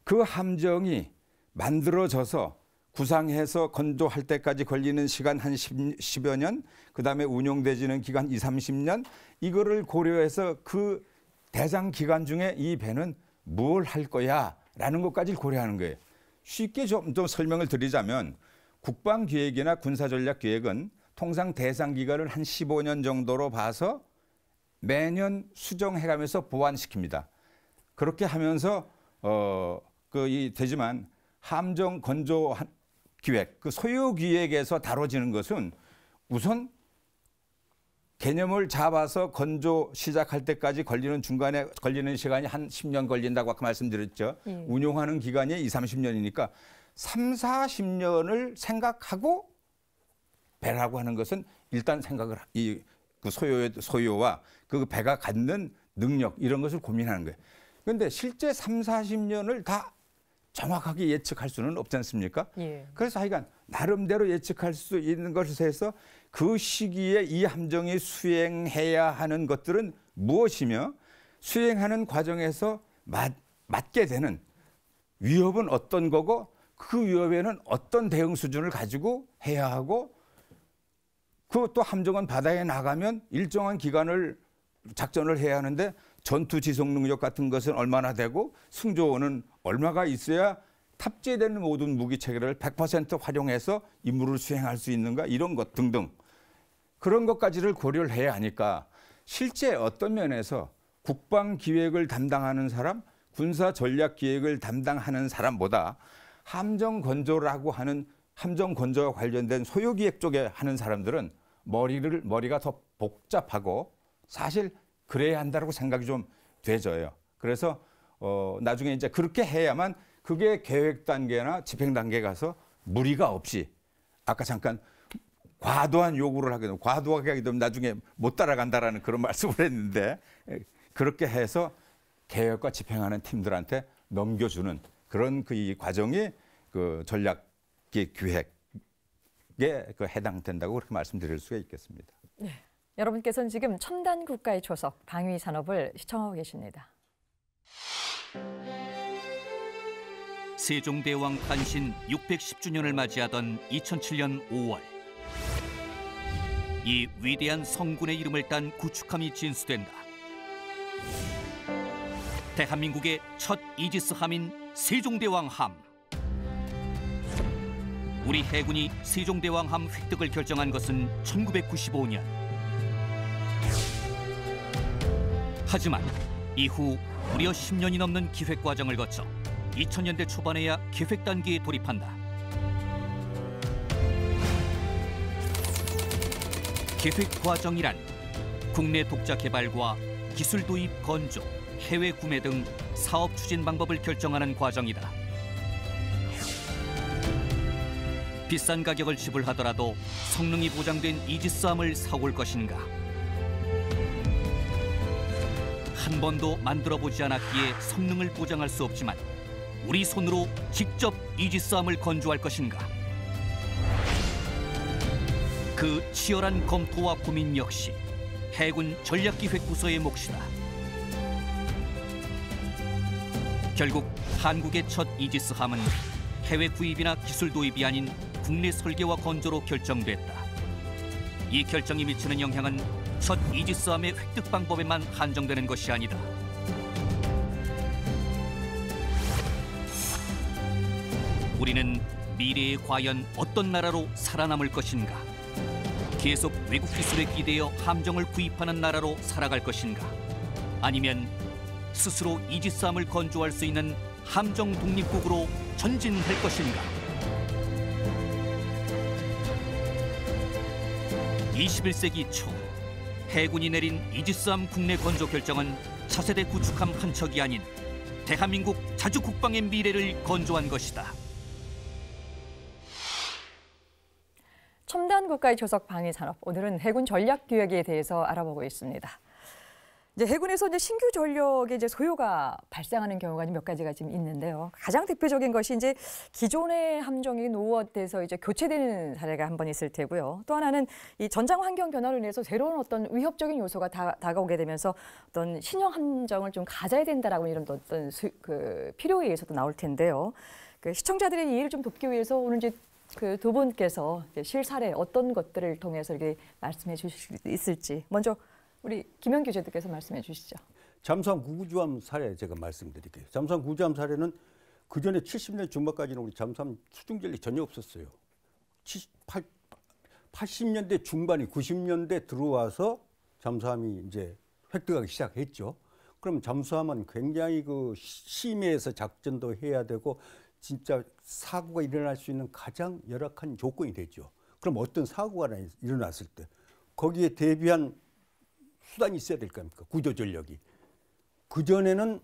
그 함정이 만들어져서 구상해서 건조할 때까지 걸리는 시간 한 10여 년, 그다음에 운용되지는 기간 20, 30년 이거를 고려해서 그 대장 기간 중에 이 배는 뭘 할 거야라는 것까지 고려하는 거예요. 쉽게 좀 설명을 드리자면 국방기획이나 군사전략기획은 통상 대상 기간을 한 15년 정도로 봐서 매년 수정해가면서 보완시킵니다. 그렇게 하면서 되지만 함정 건조 기획, 그 소요 기획에서 다뤄지는 것은 우선 개념을 잡아서 건조 시작할 때까지 중간에 걸리는 시간이 한 10년 걸린다고 아까 말씀드렸죠. 운용하는 기간이 20, 30년이니까 3, 40년을 생각하고 배라고 하는 것은 일단 생각을 그 소요와 그 배가 갖는 능력 이런 것을 고민하는 거예요. 그런데 실제 3, 40년을 다 정확하게 예측할 수는 없지 않습니까? 예. 그래서 하여간 나름대로 예측할 수 있는 것에 해서 그 시기에 이 함정이 수행해야 하는 것들은 무엇이며 수행하는 과정에서 맞게 되는 위협은 어떤 거고 그 위협에는 어떤 대응 수준을 가지고 해야 하고 또 함정은 바다에 나가면 일정한 기간을 작전을 해야 하는데 전투 지속 능력 같은 것은 얼마나 되고 승조원은 얼마가 있어야 탑재되는 모든 무기 체계를 100% 활용해서 임무를 수행할 수 있는가 이런 것 등등 그런 것까지를 고려를 해야 하니까 실제 어떤 면에서 국방 기획을 담당하는 사람, 군사 전략 기획을 담당하는 사람보다 함정 건조라고 하는 함정 건조와 관련된 소요 기획 쪽에 하는 사람들은 머리가 더 복잡하고 사실 그래야 한다고 생각이 좀 돼져요. 그래서 나중에 이제 그렇게 해야만 그게 계획 단계나 집행 단계에 가서 무리가 없이 아까 잠깐 과도한 요구를 하게 되면 과도하게 하게 되면 나중에 못 따라간다라는 그런 말씀을 했는데 그렇게 해서 계획과 집행하는 팀들한테 넘겨주는 그런 그 이 과정이 그 전략기 기획에 그 해당된다고 그렇게 말씀드릴 수가 있겠습니다. 네. 여러분께서는 지금 첨단 국가의 초석 방위 산업을 시청하고 계십니다. 세종대왕 탄신 610주년을 맞이하던 2007년 5월 이 위대한 성군의 이름을 딴 구축함이 진수된다. 대한민국의 첫 이지스 함인 세종대왕함. 우리 해군이 세종대왕함 획득을 결정한 것은 1995년. 하지만 이후 무려 10년이 넘는 기획 과정을 거쳐 2000년대 초반에야 계획 단계에 돌입한다. 계획 과정이란 국내 독자 개발과 기술 도입 건조, 해외 구매 등 사업 추진 방법을 결정하는 과정이다. 비싼 가격을 지불하더라도 성능이 보장된 이지스함을 사올 것인가? 한 번도 만들어보지 않았기에 성능을 보장할 수 없지만 우리 손으로 직접 이지스함을 건조할 것인가? 그 치열한 검토와 고민 역시 해군 전략기획부서의 몫이다. 결국 한국의 첫 이지스함은 해외 구입이나 기술 도입이 아닌 국내 설계와 건조로 결정됐다. 이 결정이 미치는 영향은 첫 이지스함의 획득 방법에만 한정되는 것이 아니다. 우리는 미래에 과연 어떤 나라로 살아남을 것인가? 계속 외국 기술에 기대어 함정을 구입하는 나라로 살아갈 것인가? 아니면 스스로 이지스함을 건조할 수 있는 함정 독립국으로 전진할 것인가? 21세기 초 해군이 내린 이지스함 국내 건조 결정은 차세대 구축함 한 척이 아닌 대한민국 자주 국방의 미래를 건조한 것이다. 첨단 국가의 초석 방위 산업, 오늘은 해군 전략 기획에 대해서 알아보고 있습니다. 이제 해군에서 이제 신규 전력의 이제 소요가 발생하는 경우가 몇 가지가 지금 있는데요. 가장 대표적인 것이 이제 기존의 함정이 노후화돼서 이제 교체되는 사례가 한 번 있을 테고요. 또 하나는 이 전장 환경 변화로 인해서 새로운 어떤 위협적인 요소가 다가오게 되면서 어떤 신형 함정을 좀 가져야 된다라고 이런 어떤 필요에 의해서도 나올 텐데요. 그 시청자들의 이해를 좀 돕기 위해서 오늘 이제 그 두 분께서 실사례 어떤 것들을 통해서 이렇게 말씀해 주실 수 있을지 먼저 우리 김현 교수님께서 말씀해 주시죠. 잠수함 구조함 사례 제가 말씀드릴게요. 잠수함 구조함 사례는 그 전에 70년 중반까지는 우리 잠수함 수중 전력이 전혀 없었어요. 80년대 중반이 90년대 들어와서 잠수함이 이제 획득하기 시작했죠. 그럼 잠수함은 굉장히 그 심해에서 작전도 해야 되고 진짜 사고가 일어날 수 있는 가장 열악한 조건이 되죠. 그럼 어떤 사고가 일어났을 때 거기에 대비한 수단이 있어야 될 거 아닙니까? 구조 전력이. 그전에는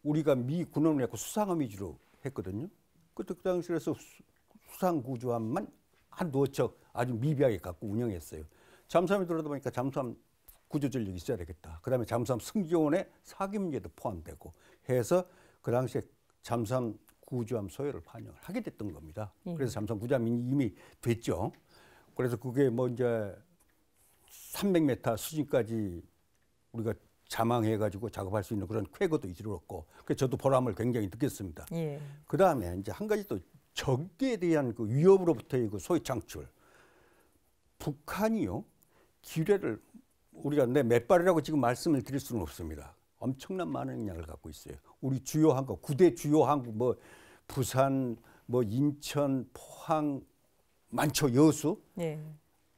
우리가 미 군함을 갖고 수상함 위주로 했거든요. 그때 그 당시에서 수상 구조함만 한 두어 척 아주 미비하게 갖고 운영했어요. 잠수함이 들어다 보니까 잠수함 구조 전력이 있어야 되겠다. 그다음에 잠수함 승조원의 사기 문제도 포함되고 해서 그 당시에 잠수함 구조함 소요를 반영을 하게 됐던 겁니다. 그래서 잠수함 구조함이 이미 됐죠. 그래서 그게 뭐 이제 300m 수준까지 우리가 자망해가지고 작업할 수 있는 그런 쾌거도 이루었고, 그래서 저도 보람을 굉장히 느꼈습니다. 예. 그 다음에 이제 한 가지 또 적에 대한 그 위협으로부터의 그 소위 창출. 북한이요, 기뢰를 우리가 몇 발이라고 지금 말씀을 드릴 수는 없습니다. 엄청난 많은 양을 갖고 있어요. 우리 주요 항구, 9대 주요 항구, 뭐 부산, 뭐 인천, 포항, 많죠, 여수. 예.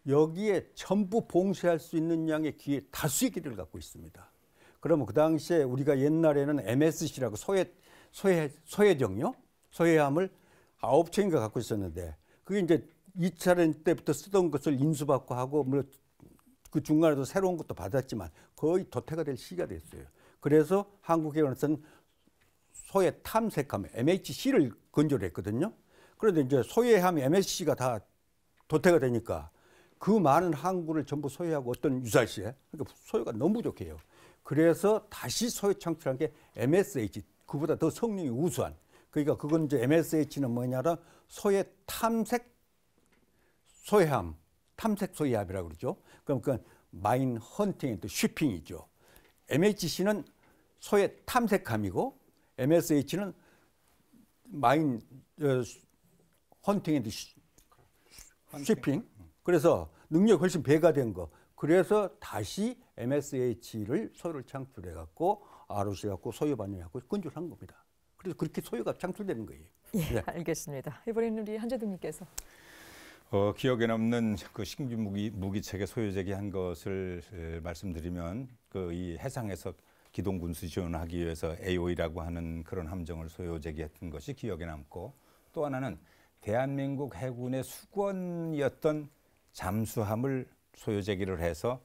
여기에 전부 봉쇄할 수 있는 양의 다수의 기뢰를 갖고 있습니다. 그러면 그 당시에 우리가 옛날에는 MSC라고 소해정요, 소해함을 9척인가 갖고 있었는데 그게 이제 2차전 때부터 쓰던 것을 인수받고 하고 뭐 그 중간에도 새로운 것도 받았지만 거의 도태가 될 시기가 됐어요. 그래서 한국해군에서는 소해 탐색함 MHC를 건조를 했거든요. 그런데 이제 소해함 MHC가 다 도태가 되니까 그 많은 항구를 전부 소유하고 어떤 유사시에 그러니까 소유가 너무 부족해요. 그래서 다시 소유 창출한 게 MSH, 그보다 더 성능이 우수한. 그러니까 그건 이제 MSH는 뭐냐라 소해 탐색 소해함, 탐색 소해함이라고 그러죠. 그러니까 마인 헌팅 앤 쉬핑이죠. MHC는 소해 탐색함이고 MSH는 마인 헌팅 앤 쉬핑. 그래서 능력이 훨씬 배가 된 거. 그래서 다시 MSH를 소유를 창출해 갖고 ROC 갖고 소유 반영하고 건조한 겁니다. 그래서 그렇게 소유가 창출되는 거예요. 예, 네. 알겠습니다. 이번에는 우리 한재동님께서. 기억에 남는 그 신규 무기체계 소유 제기한 것을 말씀드리면 그 이 해상에서 기동 군수 지원하기 위해서 AOE라고 하는 그런 함정을 소유 제기했던 것이 기억에 남고, 또 하나는 대한민국 해군의 수권이었던 잠수함을 소유 제기를 해서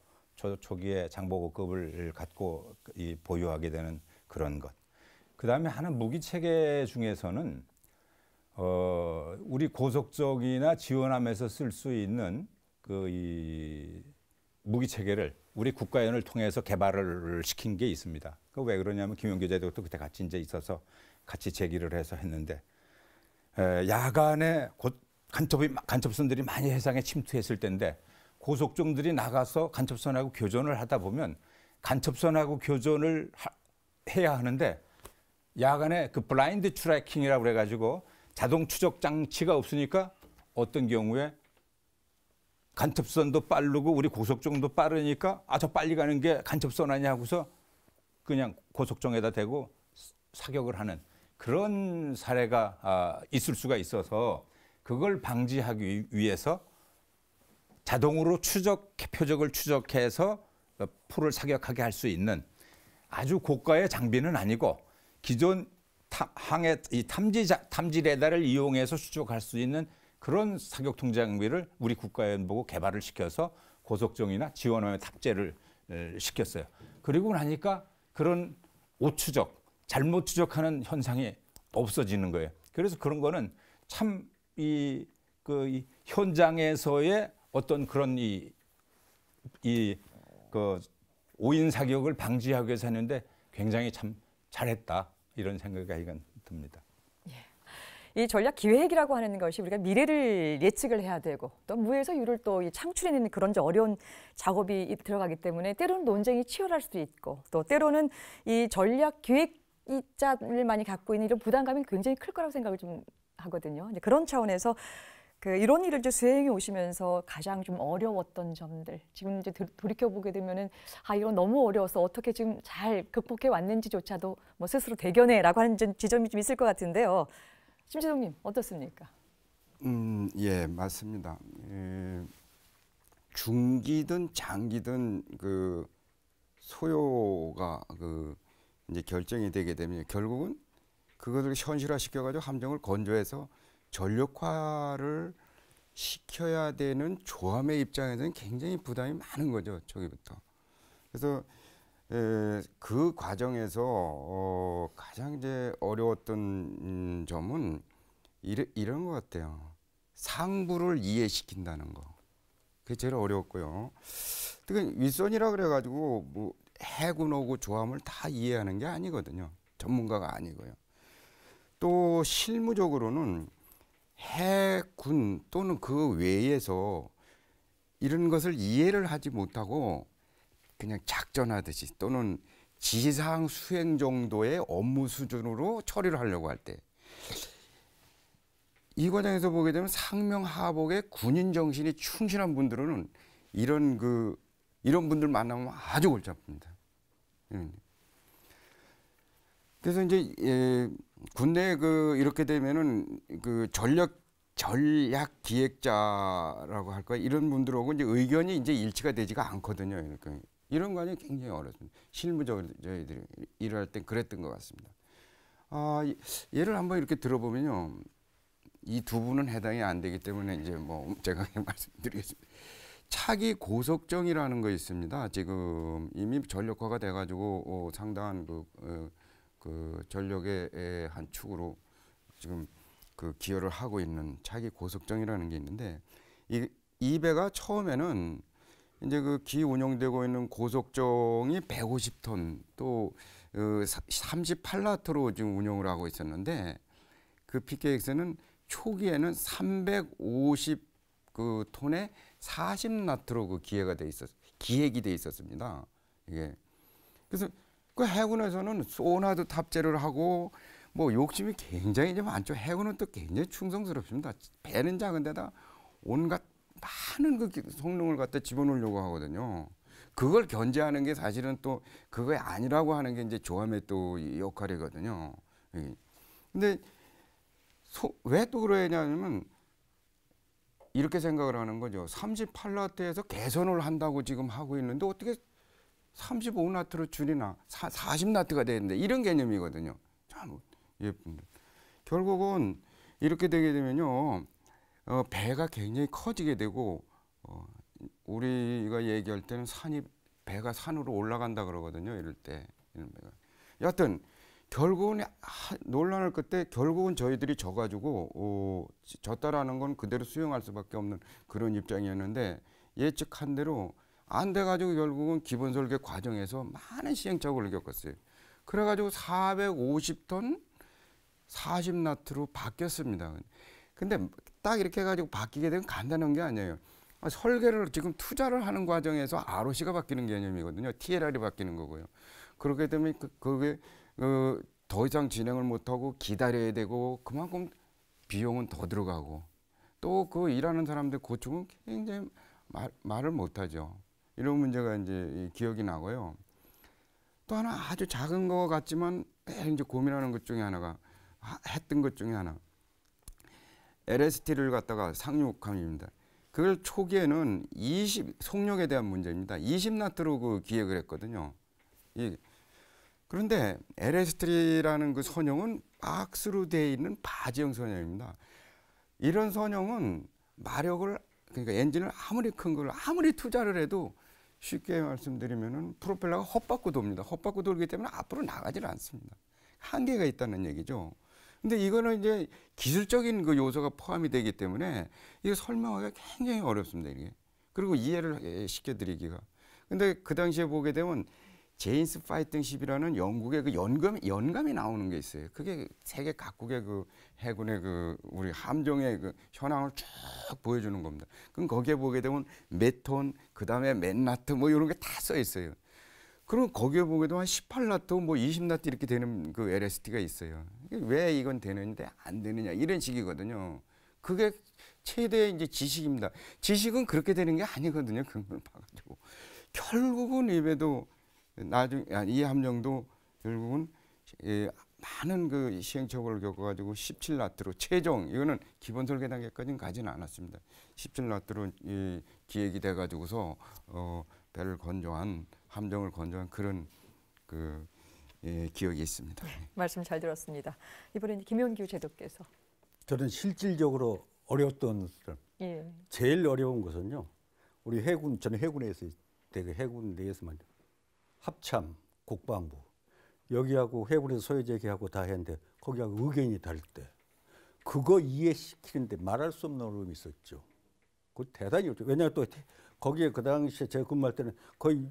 초기에 장보고급을 갖고 보유하게 되는 그런 것. 그 다음에 하는 무기 체계 중에서는 우리 고속적이나 지원함에서 쓸 수 있는 이 무기 체계를 우리 국가연을 통해서 개발을 시킨 게 있습니다. 그 왜 그러냐면 김용규 제독도 그때 같이 이제 있어서 같이 제기를 해서 했는데, 야간에 간첩선들이 많이 해상에 침투했을 때인데 고속정들이 나가서 간첩선하고 교전을 하다 보면 간첩선하고 교전을 해야 하는데 야간에 그 블라인드 트래킹이라고 그래가지고 자동 추적 장치가 없으니까 어떤 경우에 간첩선도 빠르고 우리 고속정도 빠르니까 저 빨리 가는 게 간첩선 아니야 하고서 그냥 고속정에다 대고 사격을 하는 그런 사례가 있을 수가 있어서 그걸 방지하기 위해서 자동으로 표적을 추적해서 포를 사격하게 할 수 있는 아주 고가의 장비는 아니고 기존 항해 탐지 레이더를 이용해서 추적할 수 있는 그런 사격통 장비를 우리 국가연보고 개발을 시켜서 고속정이나 지원함에 탑재를 시켰어요. 그리고 나니까 그런 오추적, 잘못 추적하는 현상이 없어지는 거예요. 그래서 그런 거는 참 이 현장에서의 어떤 그런 그 오인 사격을 방지하기 위해서 했는데 굉장히 참 잘했다 이런 생각이 듭니다. 이 전략 기획이라고 하는 것이 우리가 미래를 예측을 해야 되고 또 무에서 유를 또 창출해내는 그런 어려운 작업이 들어가기 때문에 때로는 논쟁이 치열할 수도 있고 또 때로는 이 전략 기획자를 많이 갖고 있는 이런 부담감이 굉장히 클 거라고 생각을 좀 하거든요. 이제 그런 차원에서 이런 일을 이제 수행해 오시면서 가장 좀 어려웠던 점들, 지금 이제 돌이켜 보게 되면은 이건 너무 어려워서 어떻게 지금 잘 극복해 왔는지조차도 뭐 스스로 대견해라고 하는 지점이 좀 있을 것 같은데요. 심재동님 어떻습니까? 예, 맞습니다. 중기든 장기든 그 소요가 이제 결정이 되게 되면 결국은 그것을 현실화시켜가지고 함정을 건조해서 전력화를 시켜야 되는 조함의 입장에서는 굉장히 부담이 많은 거죠, 초기부터. 그래서 그 과정에서 가장 이제 어려웠던 점은 이런 것 같아요. 상부를 이해시킨다는 거. 그게 제일 어려웠고요. 그러니까 윗선이라 그래가지고 뭐 해군하고 조함을 다 이해하는 게 아니거든요. 전문가가 아니고요. 또 실무적으로는 해군 또는 그 외에서 이런 것을 이해를 하지 못하고 그냥 작전하듯이 또는 지상 수행 정도의 업무 수준으로 처리를 하려고 할 때 이 과정에서 보게 되면 상명하복의 군인 정신이 충실한 분들은 이런 분들 만나면 아주 골치 아픕니다. 그래서 이제 군대에 이렇게 되면은 전략 기획자라고 할까 이런 분들하고 이제 의견이 이제 일치가 되지가 않거든요. 그러니까 이런 과정이 굉장히 어렵습니다. 실무적으로 저희들이 일을 할 땐 그랬던 것 같습니다. 예를 한번 이렇게 들어보면요. 이 두 분은 해당이 안 되기 때문에 이제 뭐 제가 그냥 말씀드리겠습니다. 차기 고속정이라는 거 있습니다. 지금 이미 전력화가 돼가지고 상당한 그 전력의 한 축으로 지금 그 기여를 하고 있는 차기 고속정이라는 게 있는데 이 배가 처음에는 이제 그 기 운영되고 있는 고속정이 150톤 또 38나트로 지금 운영을 하고 있었는데 그 PKX는 초기에는 350 그 톤에 40나트로 그 기획이 돼 있었습니다. 이게 그래서 그 해군에서는 소나도 탑재를 하고 뭐 욕심이 굉장히 좀 많죠. 해군은 또 굉장히 충성스럽습니다. 배는 작은데다 온갖 많은 그 성능을 갖다 집어넣으려고 하거든요. 그걸 견제하는 게 사실은 또 그거 아니라고 하는 게 이제 조함의 또 역할이거든요. 근데 왜 또 그러냐면 이렇게 생각을 하는 거죠. 38나트에서 개선을 한다고 지금 하고 있는데 어떻게 35나트로 줄이나 40나트가 되는데 이런 개념이거든요. 참 예쁜데 결국은 이렇게 되게 되면요. 배가 굉장히 커지게 되고 우리가 얘기할 때는 배가 산으로 올라간다 그러거든요. 이럴 때 여하튼 결국은 논란을 끝에 결국은 저희들이 져가지고 졌다라는 건 그대로 수용할 수밖에 없는 그런 입장이었는데 예측한 대로 안 돼가지고 결국은 기본 설계 과정에서 많은 시행착오를 겪었어요. 그래가지고 450톤 40나트로 바뀌었습니다. 근데 딱 이렇게 해가지고 바뀌게 되면 간단한 게 아니에요. 설계를 지금 투자를 하는 과정에서 ROC가 바뀌는 개념이거든요. TLR이 바뀌는 거고요. 그렇게 되면 그게 더 이상 진행을 못하고 기다려야 되고 그만큼 비용은 더 들어가고 또 그 일하는 사람들 고충은 굉장히 말을 못하죠. 이런 문제가 이제 기억이 나고요. 또 하나 아주 작은 거 같지만 매일 이제 고민하는 것 중에 하나가 했던 것 중에 하나 LST를 갖다가 상륙함입니다. 그걸 초기에는 속력에 대한 문제입니다. 20나트로 그 기획을 했거든요. 그런데 LST라는 그 선형은 박스로 되어 있는 바지형 선형입니다. 이런 선형은 마력을 그러니까 엔진을 아무리 큰 걸 아무리 투자를 해도 쉽게 말씀드리면은 프로펠러가 헛바퀴 돕니다. 헛바퀴 돌기 때문에 앞으로 나가질 않습니다. 한계가 있다는 얘기죠. 근데 이거는 이제 기술적인 그 요소가 포함이 되기 때문에 이거 설명하기가 굉장히 어렵습니다. 이게. 그리고 이해를 시켜드리기가. 근데 그 당시에 보게 되면 제인스 파이팅십이라는 영국의 그 연감이 나오는 게 있어요. 그게 세계 각국의 그 해군의 그 우리 함정의 그 현황을 쭉 보여주는 겁니다. 그럼 거기에 보게 되면 메톤, 그 다음에 맨나트 뭐 이런 게 다 써 있어요. 그럼 거기에 보게 되면 18나트, 뭐 20나트 이렇게 되는 그 LST가 있어요. 왜 이건 되는데 안 되느냐 이런 식이거든요. 그게 최대의 이제 지식입니다. 지식은 그렇게 되는 게 아니거든요. 그걸 봐가지고 결국은 이배도 나중에 이 함정도 결국은 많은 그 시행착오를 겪어가지고 17나트로 최종 이거는 기본 설계 단계까지는 가지는 않았습니다. 17나트로 기획이 돼가지고서 배를 건조한 함정을 건조한 그런 그 기억이 있습니다. 말씀 잘 들었습니다. 이번에는 김용규 제독께서 저는 실질적으로 어려웠던 제일 어려운 것은요. 우리 해군 저는 해군에서 되게 해군 내에서만 합참, 국방부 여기하고 해군에서 소유재개하고 다 했는데 거기하고 의견이 다를 때 그거 이해시키는데 말할 수 없는 어려움이 있었죠. 그 대단히 어렵죠. 왜냐하면 또 거기에 그 당시에 제가 근무할 때는 거의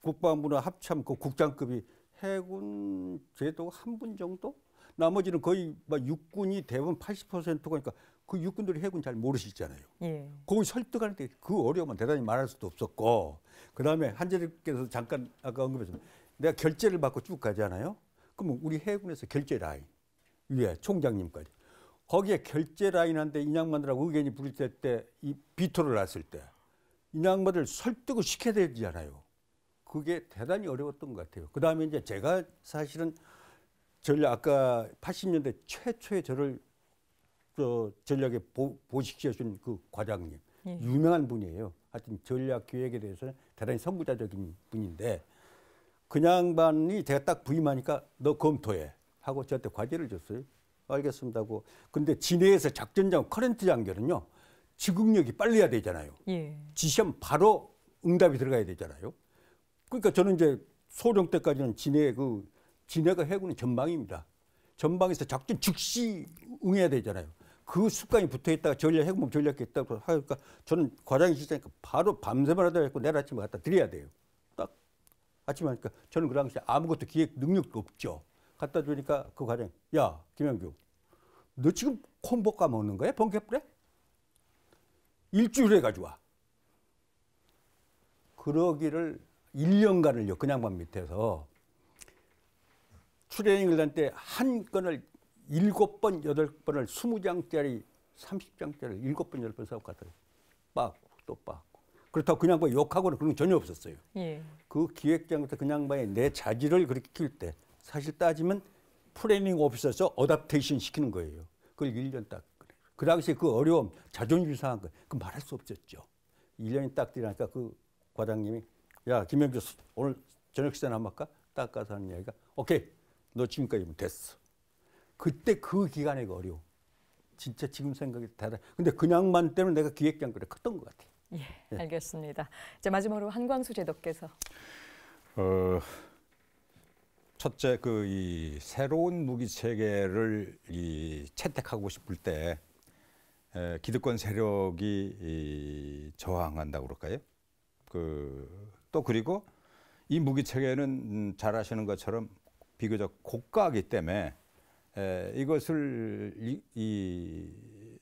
국방부나 합참 그 국장급이 해군 제도 한 분 정도? 나머지는 거의 막 육군이 대부분 80%가 그러니까 그 육군들이 해군 잘 모르시잖아요. 예. 거기 설득하는데 그 어려움은 대단히 말할 수도 없었고 그다음에 한재님께서 잠깐 아까 언급했지만 내가 결제를 받고 쭉 가잖아요. 그러면 우리 해군에서 결제 라인 위에 총장님까지 거기에 결제 라인한테 인양반들하고 의견이 부딪힐 때 이 비토를 놨을 때 인양반들 설득을 시켜야 되잖아요. 그게 대단히 어려웠던 것 같아요. 그다음에 이제 제가 사실은 아까 80년대 최초의 저를 전략에 보직시켜준 그 과장님 유명한 분이에요. 하여튼 전략 기획에 대해서는 대단히 선구자적인 분인데 그 양반이 제가 딱 부임하니까 너 검토해 하고 저한테 과제를 줬어요. 알겠습니다 하고. 근데 진해에서 작전장 커런트 장교는요. 지국력이 빨리 해야 되잖아요. 예. 지시하면 바로 응답이 들어가야 되잖아요. 그러니까 저는 이제 소령 때까지는 진해가 해군의 전방입니다. 전방에서 작전 즉시 응해야 되잖아요. 그 습관이 붙어 있다가 해군법 전략이 있다고 하니까 저는 과장이 시작하니까 바로 밤새만 하다 했고 내일 아침에 갖다 드려야 돼요. 딱 아침에 하니까 저는 그 당시에 아무것도 기획 능력도 없죠. 갖다 주니까 그 과장이 야 김영규 너 지금 콩 볶아 먹는 거야? 번개 뿌려? 일주일 해가지고 와. 그러기를 1년간을요. 그 양반 밑에서 트레이닝을 할 때 한 건을 7번, 8번을 20장짜리, 30장짜리 7번, 8번 싸고 갔다가 빠고 또 빠고. 그렇다고 그 양반 욕하고는 그런 건 전혀 없었어요. 예. 그 기획장부터 그 양반의 내 자질을 그렇게 키울 때 사실 따지면 트레이닝 오피서에서 어답테이션 시키는 거예요. 그걸 1년 딱. 그 당시에 그 어려움, 자존심 상한 거, 그 말할 수 없었죠. 1년이 딱 지나니까 그 과장님이 야, 김영규 오늘 저녁 식사나 한번 할까? 딱 가서 하는 이야기가 오케이, 너 지금까지면 됐어. 그때 그 기간에 그 어려움. 진짜 지금 생각이 대단. 근데 그 양반 때문에 내가 기획장군에 컸던 것 같아요. 예, 알겠습니다. 이제 마지막으로 한광수 제독께서. 첫째 이 새로운 무기 체계를 채택하고 싶을 때 기득권 세력이 저항한다고 그럴까요? 그리고 이 무기 체계는 잘 아시는 것처럼 비교적 고가이기 때문에 이것을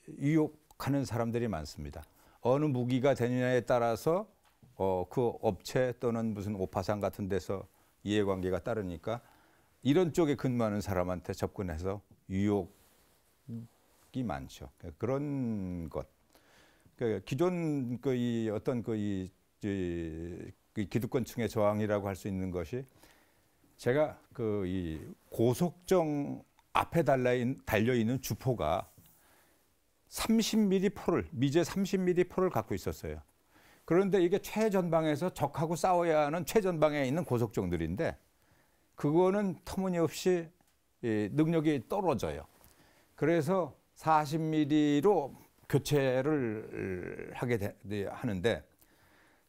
유혹하는 사람들이 많습니다. 어느 무기가 되느냐에 따라서 그 업체 또는 무슨 오파상 같은 데서 이해관계가 따르니까 이런 쪽에 근무하는 사람한테 접근해서 유혹이 많죠. 그런 것. 기존 어떤 기득권층의 저항이라고 할 수 있는 것이 제가 이 고속정 앞에 달려 있는 주포가 30mm 포를 미제 30mm 포를 갖고 있었어요. 그런데 이게 최전방에서 적하고 싸워야 하는 최전방에 있는 고속정들인데 그거는 터무니없이 능력이 떨어져요. 그래서 40mm로 교체를 하는데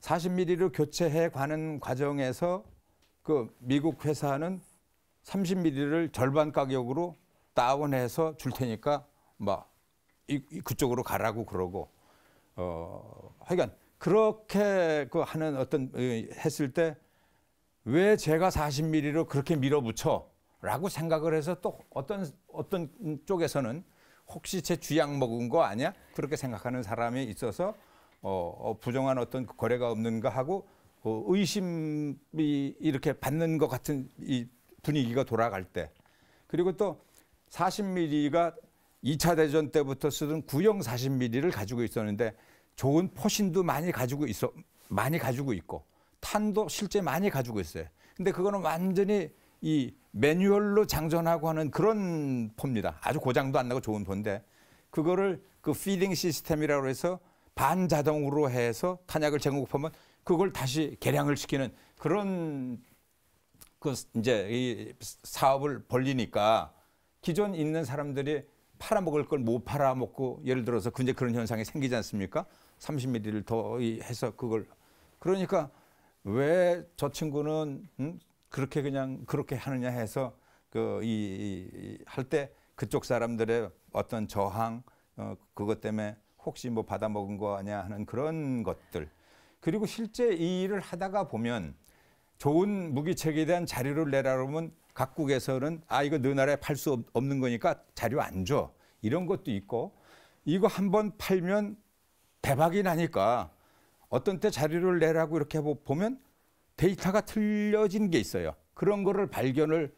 40mm로 교체해 가는 과정에서 그 미국 회사는 30mm를 절반 가격으로 다운해서 줄 테니까 그쪽으로 가라고 그러고 하여간 그렇게 하는 했을 때 왜 제가 40mm로 그렇게 밀어붙여라고 생각을 해서 또 어떤 쪽에서는 혹시 제 쥐약 먹은 거 아니야? 그렇게 생각하는 사람이 있어서 부정한 어떤 거래가 없는가 하고 의심이 이렇게 받는 것 같은 이 분위기가 돌아갈 때 그리고 또 40mm가 2차 대전 때부터 쓰던 구형 40mm를 가지고 있었는데 좋은 포신도 많이 가지고 있고 탄도 실제 많이 가지고 있어요. 근데 그거는 완전히 이 매뉴얼로 장전하고 하는 그런 포입니다. 아주 고장도 안 나고 좋은 포인데 그거를 그 피딩 시스템이라고 해서 반자동으로 해서 탄약을 제공하면 그걸 다시 개량을 시키는 그런 이제 이 사업을 벌리니까 기존 있는 사람들이 팔아먹을 걸 못 팔아먹고 예를 들어서 이제 그런 현상이 생기지 않습니까? 30mm를 더 해서 그걸 그러니까 왜 저 친구는 그렇게 하느냐 해서 할 때 그쪽 사람들의 어떤 저항 그것 때문에 혹시 받아먹은 거 아니야 하는 그런 것들 그리고 실제 이 일을 하다가 보면 좋은 무기체계에 대한 자료를 내라 그러면 각국에서는 이거 너 나라에 팔 수 없는 거니까 자료 안 줘. 이런 것도 있고 이거 한번 팔면 대박이 나니까 어떤 때 자료를 내라고 이렇게 보면 데이터가 틀려진 게 있어요. 그런 거를 발견을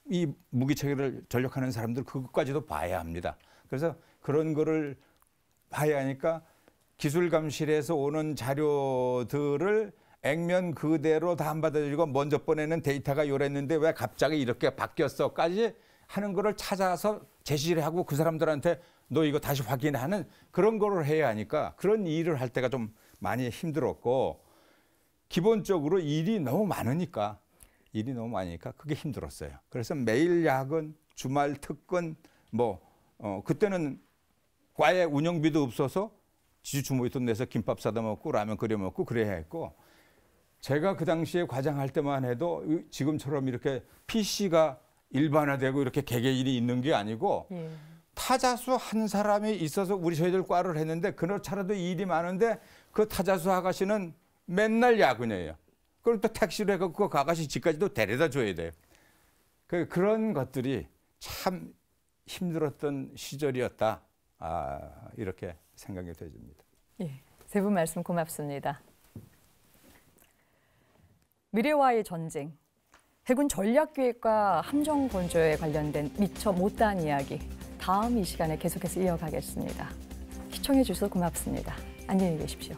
이 무기체계를 전력하는 사람들 그것까지도 봐야 합니다. 그래서 그런 거를 봐야 하니까 기술감실에서 오는 자료들을 액면 그대로 다 안 받아들이고 먼저 보내는 데이터가 요랬는데 왜 갑자기 이렇게 바뀌었어까지 하는 거를 찾아서 제시를 하고 그 사람들한테 너 이거 다시 확인하는 그런 거를 해야 하니까 그런 일을 할 때가 좀 많이 힘들었고 기본적으로 일이 너무 많으니까 그게 힘들었어요. 그래서 매일 야근, 주말 특근 그때는 과외 운영비도 없어서 주모의 돈 내서 김밥 사다 먹고 라면 끓여 먹고 그래야 했고, 제가 그 당시에 과장할 때만 해도 지금처럼 이렇게 PC가 일반화되고 이렇게 개개인이 있는 게 아니고 예. 타자수 한 사람이 있어서 저희들 과를 했는데, 그렇잖아도 일이 많은데 그 타자수 아가씨는 맨날 야근이에요. 그럼 또 택시로 해서 그 아가씨 집까지도 데려다 줘야 돼요. 그런 것들이 참 힘들었던 시절이었다. 이렇게 생각이 되집니다. 예, 세 분 말씀 고맙습니다. 미래와의 전쟁, 해군 전략기획과 함정 건조에 관련된 미처 못다한 이야기, 다음 이 시간에 계속해서 이어가겠습니다. 시청해 주셔서 고맙습니다. 안녕히 계십시오.